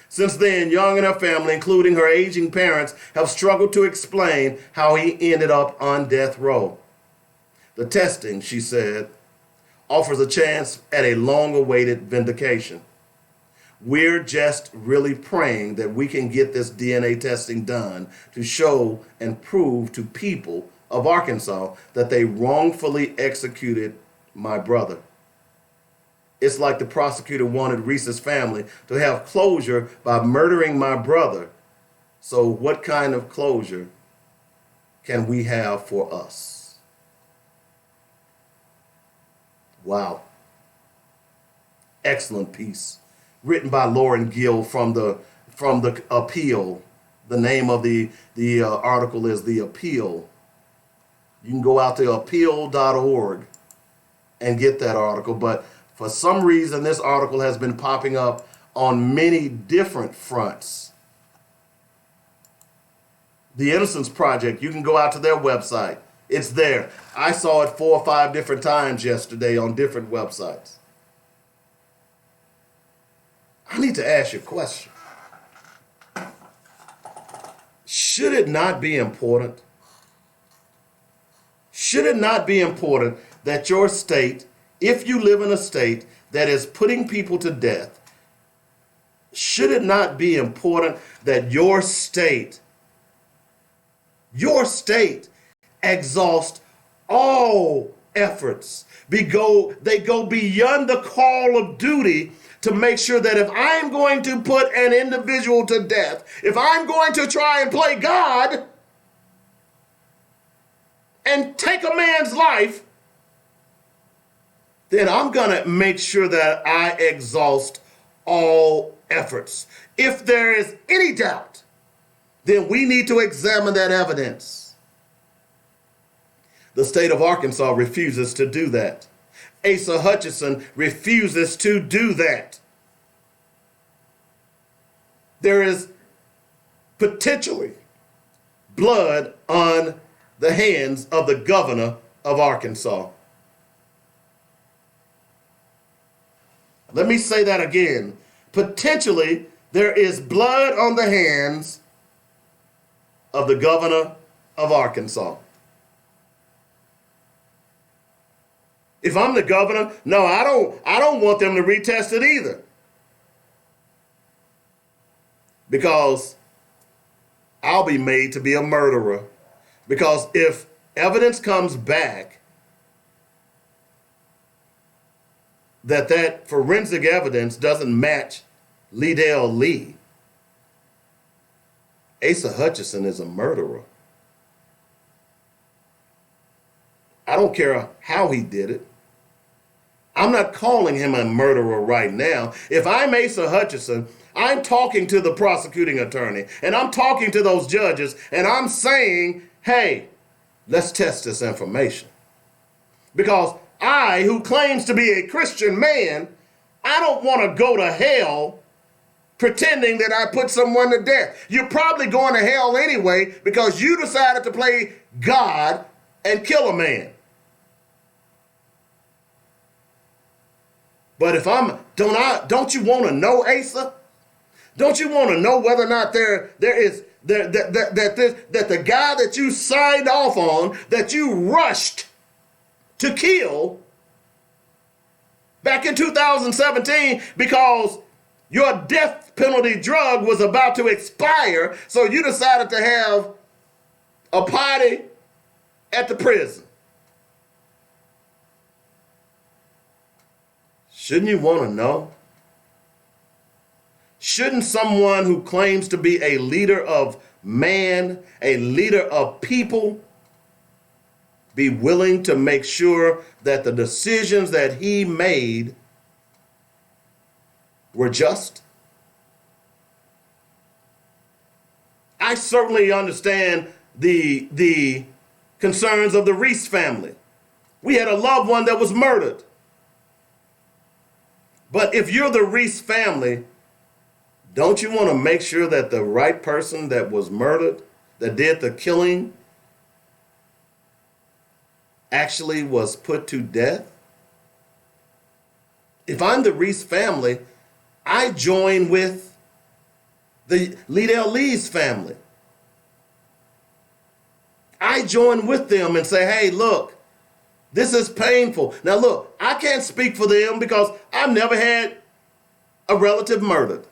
Since then, Young and her family, including her aging parents, have struggled to explain how he ended up on death row. The testing, she said, offers a chance at a long-awaited vindication. We're just really praying that we can get this DNA testing done to show and prove to people of Arkansas that they wrongfully executed my brother. It's like the prosecutor wanted Reese's family to have closure by murdering my brother. So what kind of closure can we have for us? Wow. Excellent piece. Written by Lauren Gill from the Appeal. The name of the article is The Appeal. You can go out to appeal.org and get that article. But for some reason, this article has been popping up on many different fronts. The Innocence Project, you can go out to their website. It's there. I saw it 4 or 5 different times yesterday on different websites. I need to ask you a question. Should it not be important? Should it not be important that your state, if you live in a state that is putting people to death, should it not be important that your state exhaust all efforts? They go beyond the call of duty to make sure that if I'm going to put an individual to death, if I'm going to try and play God and take a man's life, then I'm going to make sure that I exhaust all efforts. If there is any doubt, then we need to examine that evidence. The state of Arkansas refuses to do that. Asa Hutchinson refuses to do that. There is potentially blood on the hands of the governor of Arkansas. Let me say that again. Potentially, there is blood on the hands of the governor of Arkansas. If I'm the governor, no, I don't want them to retest it either. Because I'll be made to be a murderer. Because if evidence comes back that forensic evidence doesn't match Liddell Lee, Asa Hutchinson is a murderer. I don't care how he did it. I'm not calling him a murderer right now. If I'm Asa Hutchinson, I'm talking to the prosecuting attorney and I'm talking to those judges and I'm saying, hey, let's test this information. Because I, who claims to be a Christian man, I don't want to go to hell pretending that I put someone to death. You're probably going to hell anyway because you decided to play God and kill a man. But if don't you want to know, Asa? Don't you want to know whether or not that the guy that you signed off on, that you rushed to kill back in 2017 because your death penalty drug was about to expire, so you decided to have a party at the prison? Shouldn't you want to know? Shouldn't someone who claims to be a leader of man, a leader of people, be willing to make sure that the decisions that he made were just? I certainly understand the concerns of the Reese family. We had a loved one that was murdered. But if you're the Reese family, don't you want to make sure that the right person that was murdered, that did the killing, actually was put to death? If I'm the Reese family, I join with the Liddell Lee's family. I join with them and say, hey, look, this is painful. Now, look, I can't speak for them because I've never had a relative murdered.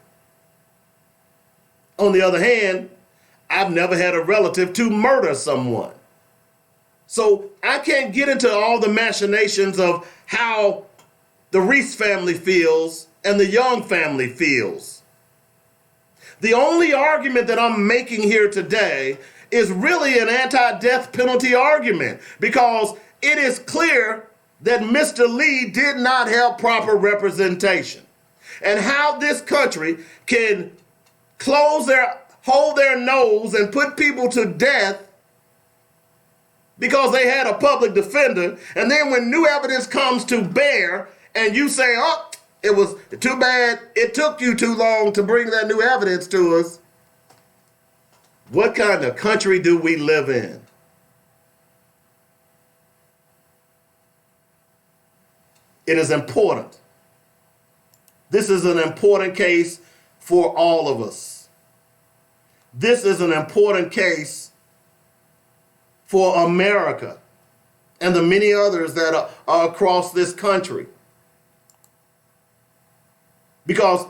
On the other hand, I've never had a relative to murder someone. So I can't get into all the machinations of how the Reese family feels and the Young family feels. The only argument that I'm making here today is really an anti-death penalty argument, because it is clear that Mr. Lee did not have proper representation. And how this country can hold their nose and put people to death because they had a public defender, and then when new evidence comes to bear and you say, oh, it was too bad, it took you too long to bring that new evidence to us. What kind of country do we live in? It is important. This is an important case for all of us. This is an important case for America and the many others that are across this country. Because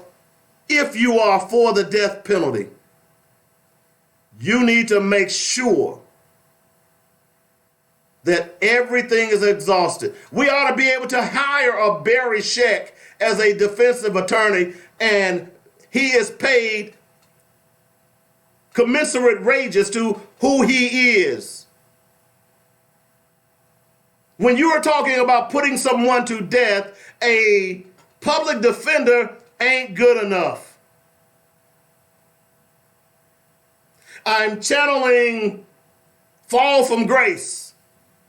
if you are for the death penalty, you need to make sure that everything is exhausted. We ought to be able to hire a Barry Scheck as a defensive attorney, and he is paid commensurate wages to who he is. When you are talking about putting someone to death, a public defender ain't good enough. I'm channeling Fall from Grace.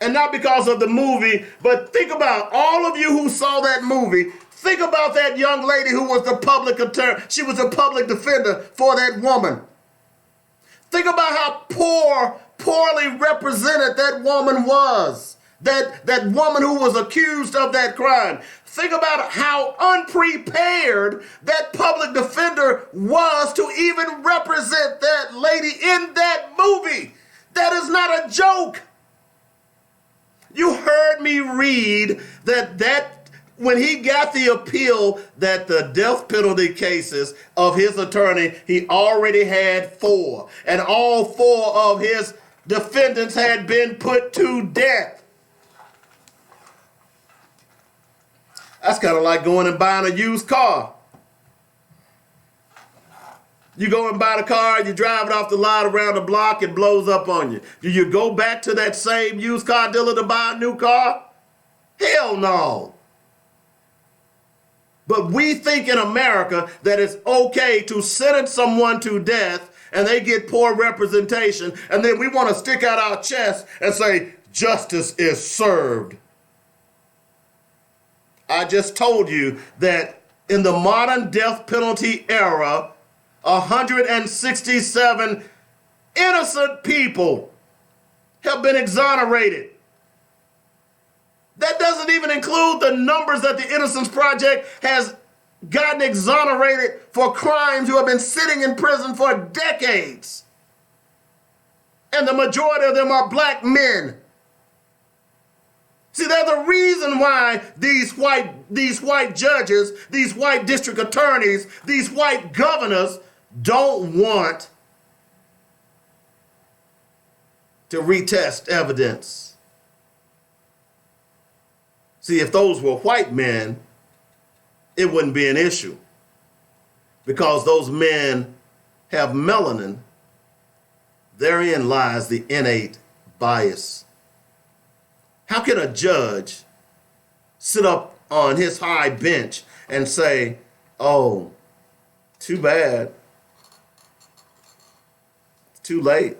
And not because of the movie, but think about all of you who saw that movie. Think about that young lady who was the public attorney. She was a public defender for that woman. Think about how poorly represented that woman was. That woman who was accused of that crime. Think about how unprepared that public defender was to even represent that lady in that movie. That is not a joke. You heard me read that when he got the appeal that the death penalty cases of his attorney, he already had 4. And all 4 of his defendants had been put to death. That's kind of like going and buying a used car. You go and buy the car, you drive it off the lot around the block, it blows up on you. Do you go back to that same used car dealer to buy a new car? Hell no. But we think in America that it's okay to sentence someone to death and they get poor representation, and then we want to stick out our chest and say, justice is served. I just told you that in the modern death penalty era, 167 innocent people have been exonerated. That doesn't even include the numbers that the Innocence Project has gotten exonerated for crimes who have been sitting in prison for decades. And the majority of them are black men. See, there's a reason why these white judges, these white district attorneys, these white governors don't want to retest evidence. See, if those were white men, it wouldn't be an issue, because those men have melanin. Therein lies the innate bias. How can a judge sit up on his high bench and say, oh, too bad, it's too late.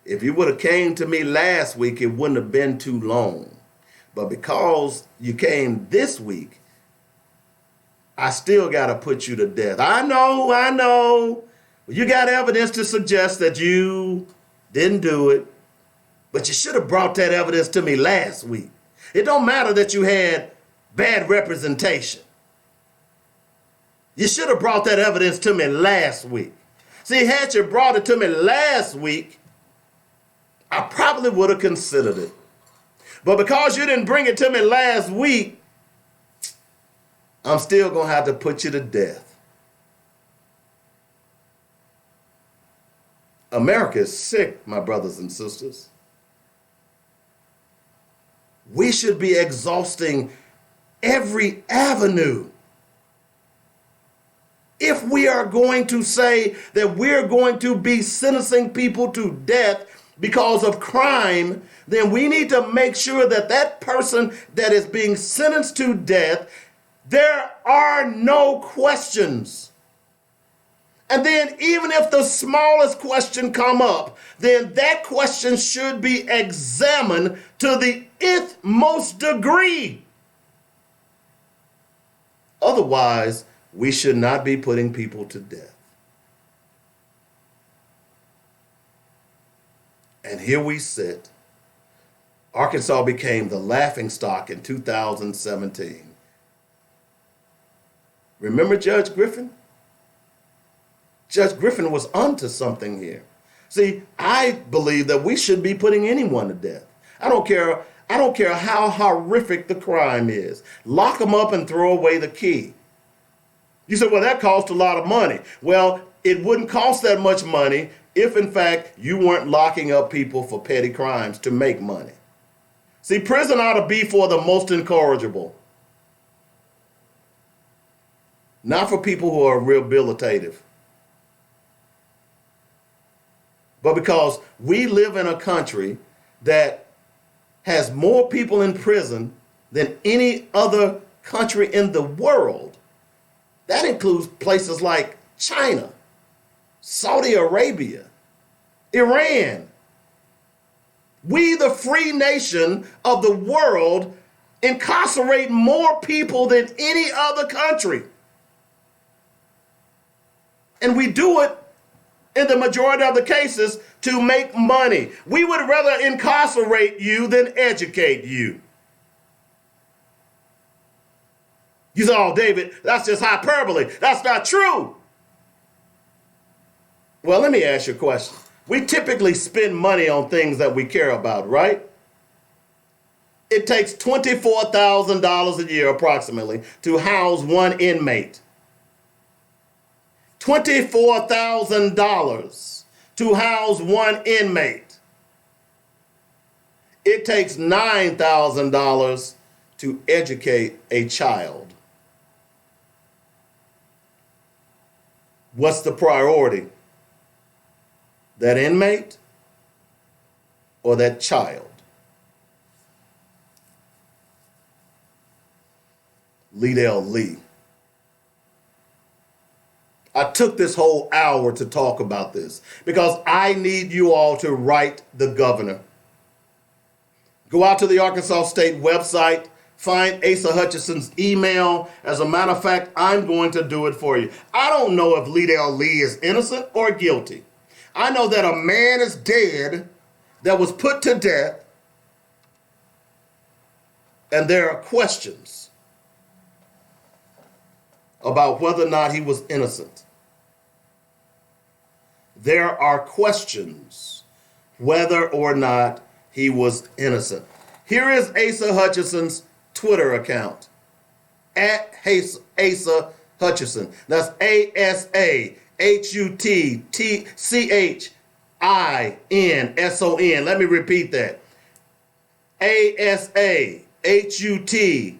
If you would have came to me last week, it wouldn't have been too long. But because you came this week, I still got to put you to death. I know. You got evidence to suggest that you didn't do it. But you should have brought that evidence to me last week. It don't matter that you had bad representation. You should have brought that evidence to me last week. See, had you brought it to me last week, I probably would have considered it. But because you didn't bring it to me last week, I'm still going to have to put you to death. America is sick, my brothers and sisters. We should be exhausting every avenue. If we are going to say that we're going to be sentencing people to death because of crime, then we need to make sure that that person that is being sentenced to death, there are no questions. And then even if the smallest question come up, then that question should be examined to the nth most degree. Otherwise, we should not be putting people to death. And here we sit. Arkansas became the laughingstock in 2017. Remember Judge Griffin? Judge Griffin was onto something here. See, I believe that we should be putting anyone to death. I don't care how horrific the crime is. Lock them up and throw away the key. You said, well, that cost a lot of money. Well, it wouldn't cost that much money if, in fact, you weren't locking up people for petty crimes to make money. See, prison ought to be for the most incorrigible. Not for people who are rehabilitative. But because we live in a country that has more people in prison than any other country in the world. That includes places like China, Saudi Arabia, Iran. We, the free nation of the world, incarcerate more people than any other country. And we do it in the majority of the cases to make money. We would rather incarcerate you than educate you. You say, oh, David, that's just hyperbole. That's not true. Well, let me ask you a question. We typically spend money on things that we care about, right? It takes $24,000 a year approximately to house one inmate. $24,000 to house one inmate. It takes $9,000 to educate a child. What's the priority? That inmate or that child? Liddell Lee. I took this whole hour to talk about this because I need you all to write the governor. Go out to the Arkansas State website, find Asa Hutchinson's email. As a matter of fact, I'm going to do it for you. I don't know if Liddell Lee is innocent or guilty. I know that a man is dead that was put to death, and there are questions about whether or not he was innocent. There are questions whether or not he was innocent. Here is Asa Hutchinson's Twitter account, at Asa Hutchinson. That's ASAHUTCHINSON. Let me repeat that. ASAHUTCHINSON.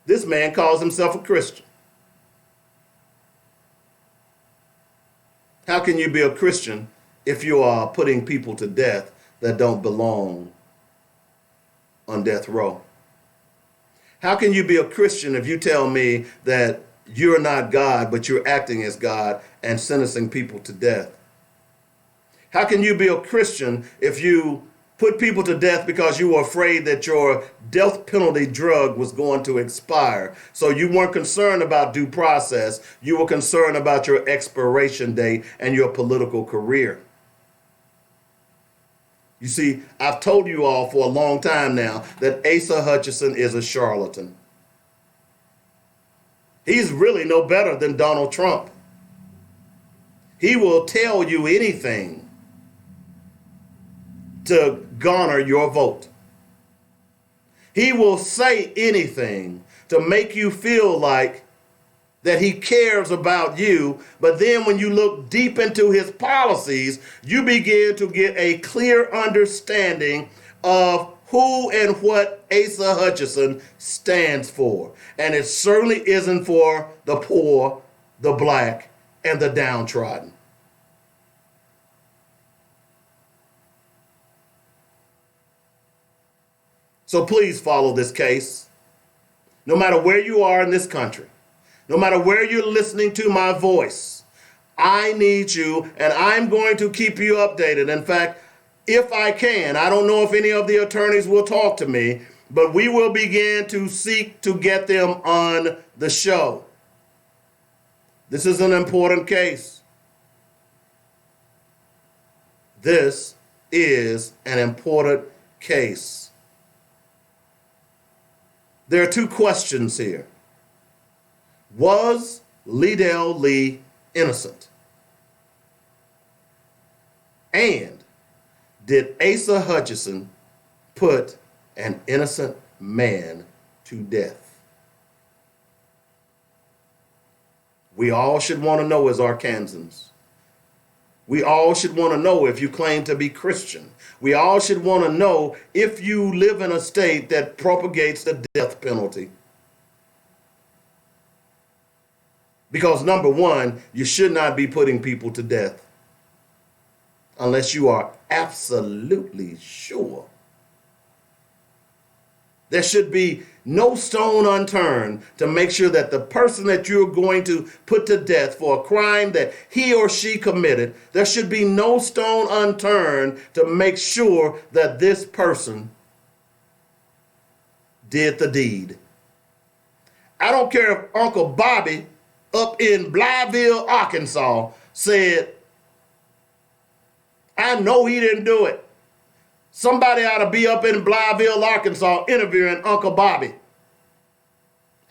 This man calls himself a Christian. How can you be a Christian if you are putting people to death that don't belong on death row? How can you be a Christian if you tell me that you're not God, but you're acting as God and sentencing people to death? How can you be a Christian if you put people to death because you were afraid that your death penalty drug was going to expire? So you weren't concerned about due process. You were concerned about your expiration date and your political career. You see, I've told you all for a long time now that Asa Hutchinson is a charlatan. He's really no better than Donald Trump. He will tell you anything to garner your vote. He will say anything to make you feel like that he cares about you. But then when you look deep into his policies, you begin to get a clear understanding of who and what Asa Hutchinson stands for. And it certainly isn't for the poor, the black, and the downtrodden. So please follow this case. No matter where you are in this country, no matter where you're listening to my voice, I need you, and I'm going to keep you updated. In fact, if I can, I don't know if any of the attorneys will talk to me, but we will begin to seek to get them on the show. This is an important case. This is an important case. There are two questions here. Was Lidell Lee innocent? And did Asa Hutchinson put an innocent man to death? We all should want to know as Arkansans. We all should want to know if you claim to be Christian. We all should want to know if you live in a state that propagates the death penalty. Because number one, you should not be putting people to death unless you are absolutely sure. There should be no stone unturned to make sure that the person that you're going to put to death for a crime that he or she committed, there should be no stone unturned to make sure that this person did the deed. I don't care if Uncle Bobby up in Blytheville, Arkansas said, I know he didn't do it. Somebody ought to be up in Blytheville, Arkansas, interviewing Uncle Bobby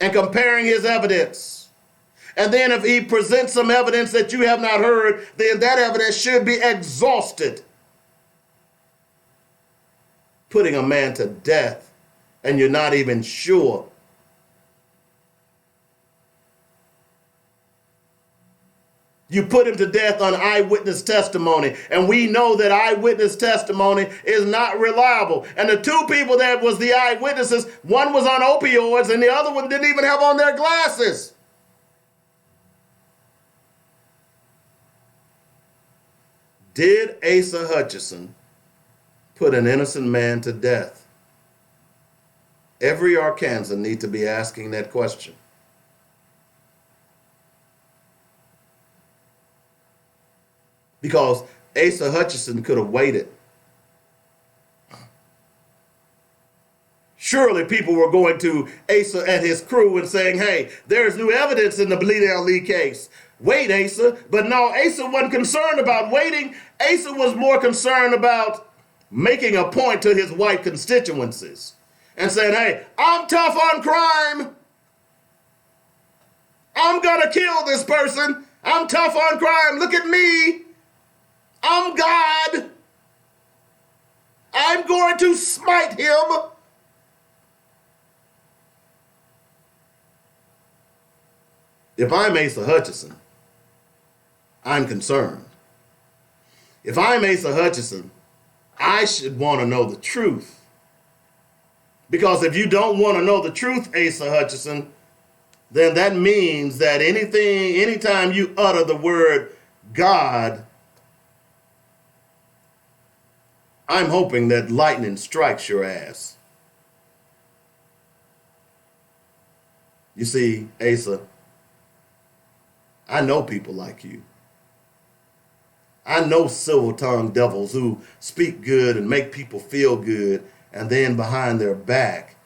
and comparing his evidence. And then if he presents some evidence that you have not heard, then that evidence should be exhausted. Putting a man to death and you're not even sure. You put him to death on eyewitness testimony. And we know that eyewitness testimony is not reliable. And the two people that was the eyewitnesses, one was on opioids and the other one didn't even have on their glasses. Did Asa Hutchinson put an innocent man to death? Every Arkansan needs to be asking that question. Because Asa Hutchinson could have waited. Surely people were going to Asa and his crew and saying, hey, there's new evidence in the Lidell Lee case. Wait, Asa. But no, Asa wasn't concerned about waiting. Asa was more concerned about making a point to his white constituencies and saying, hey, I'm tough on crime. I'm going to kill this person. I'm tough on crime. Look at me. I'm God. I'm going to smite him. If I'm Asa Hutchinson, I'm concerned. If I'm Asa Hutchinson, I should want to know the truth. Because if you don't want to know the truth, Asa Hutchinson, then that means that anytime you utter the word God, I'm hoping that lightning strikes your ass. You see, Asa, I know people like you. I know silver-tongued devils who speak good and make people feel good, and then behind their back,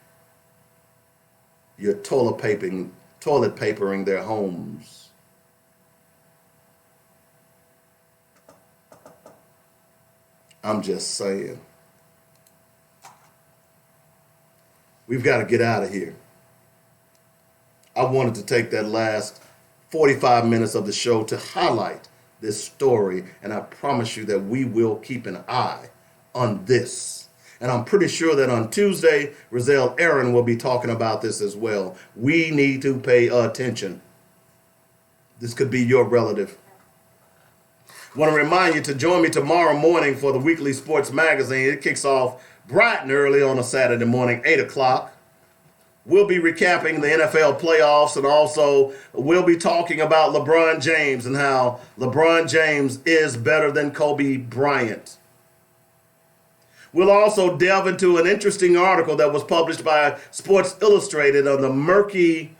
you're toilet papering their homes. I'm just saying. We've got to get out of here. I wanted to take that last 45 minutes of the show to highlight this story, and I promise you that we will keep an eye on this. And I'm pretty sure that on Tuesday, Rizal Aaron will be talking about this as well. We need to pay attention. This could be your relative. I want to remind you to join me tomorrow morning for the weekly sports magazine. It kicks off bright and early on a Saturday morning, 8 o'clock. We'll be recapping the NFL playoffs, and also we'll be talking about LeBron James and how LeBron James is better than Kobe Bryant. We'll also delve into an interesting article that was published by Sports Illustrated on the murky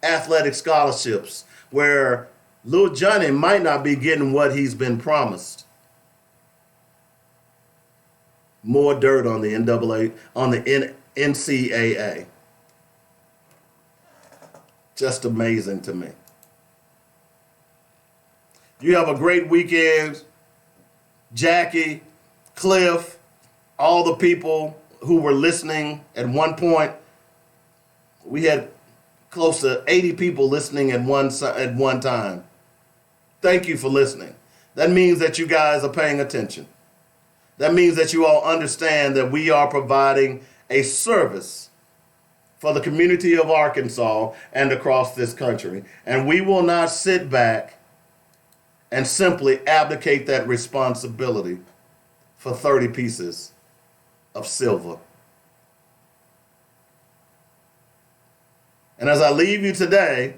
athletic scholarships, where Lil Johnny might not be getting what he's been promised. More dirt on the NCAA. Just amazing to me. You have a great weekend, Jackie, Cliff, all the people who were listening at one point. We had close to 80 people listening at one time. Thank you for listening. That means that you guys are paying attention. That means that you all understand that we are providing a service for the community of Arkansas and across this country. And we will not sit back and simply abdicate that responsibility for 30 pieces of silver. And as I leave you today,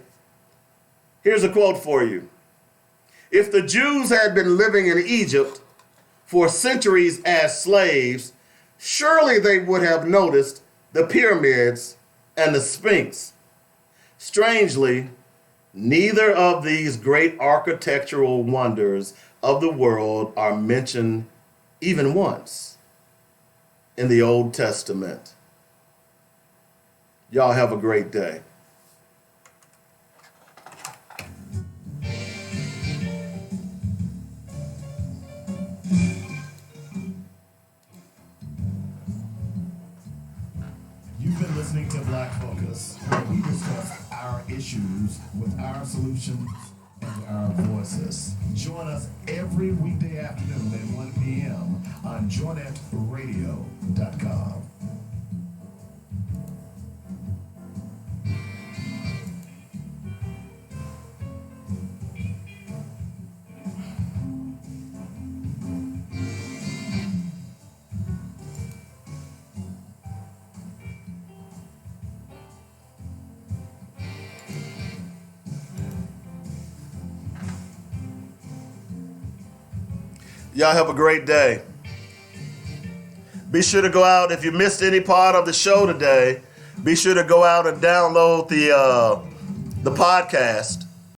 here's a quote for you. If the Jews had been living in Egypt for centuries as slaves, surely they would have noticed the pyramids and the Sphinx. Strangely, neither of these great architectural wonders of the world are mentioned even once in the Old Testament. Y'all have a great day. You've been listening to Black Focus, where we discuss our issues with our solutions and our voices. Join us every weekday afternoon at 1 p.m. on JoinetRadio.com. Y'all have a great day. Be sure to go out. If you missed any part of the show today, be sure to go out and download the podcast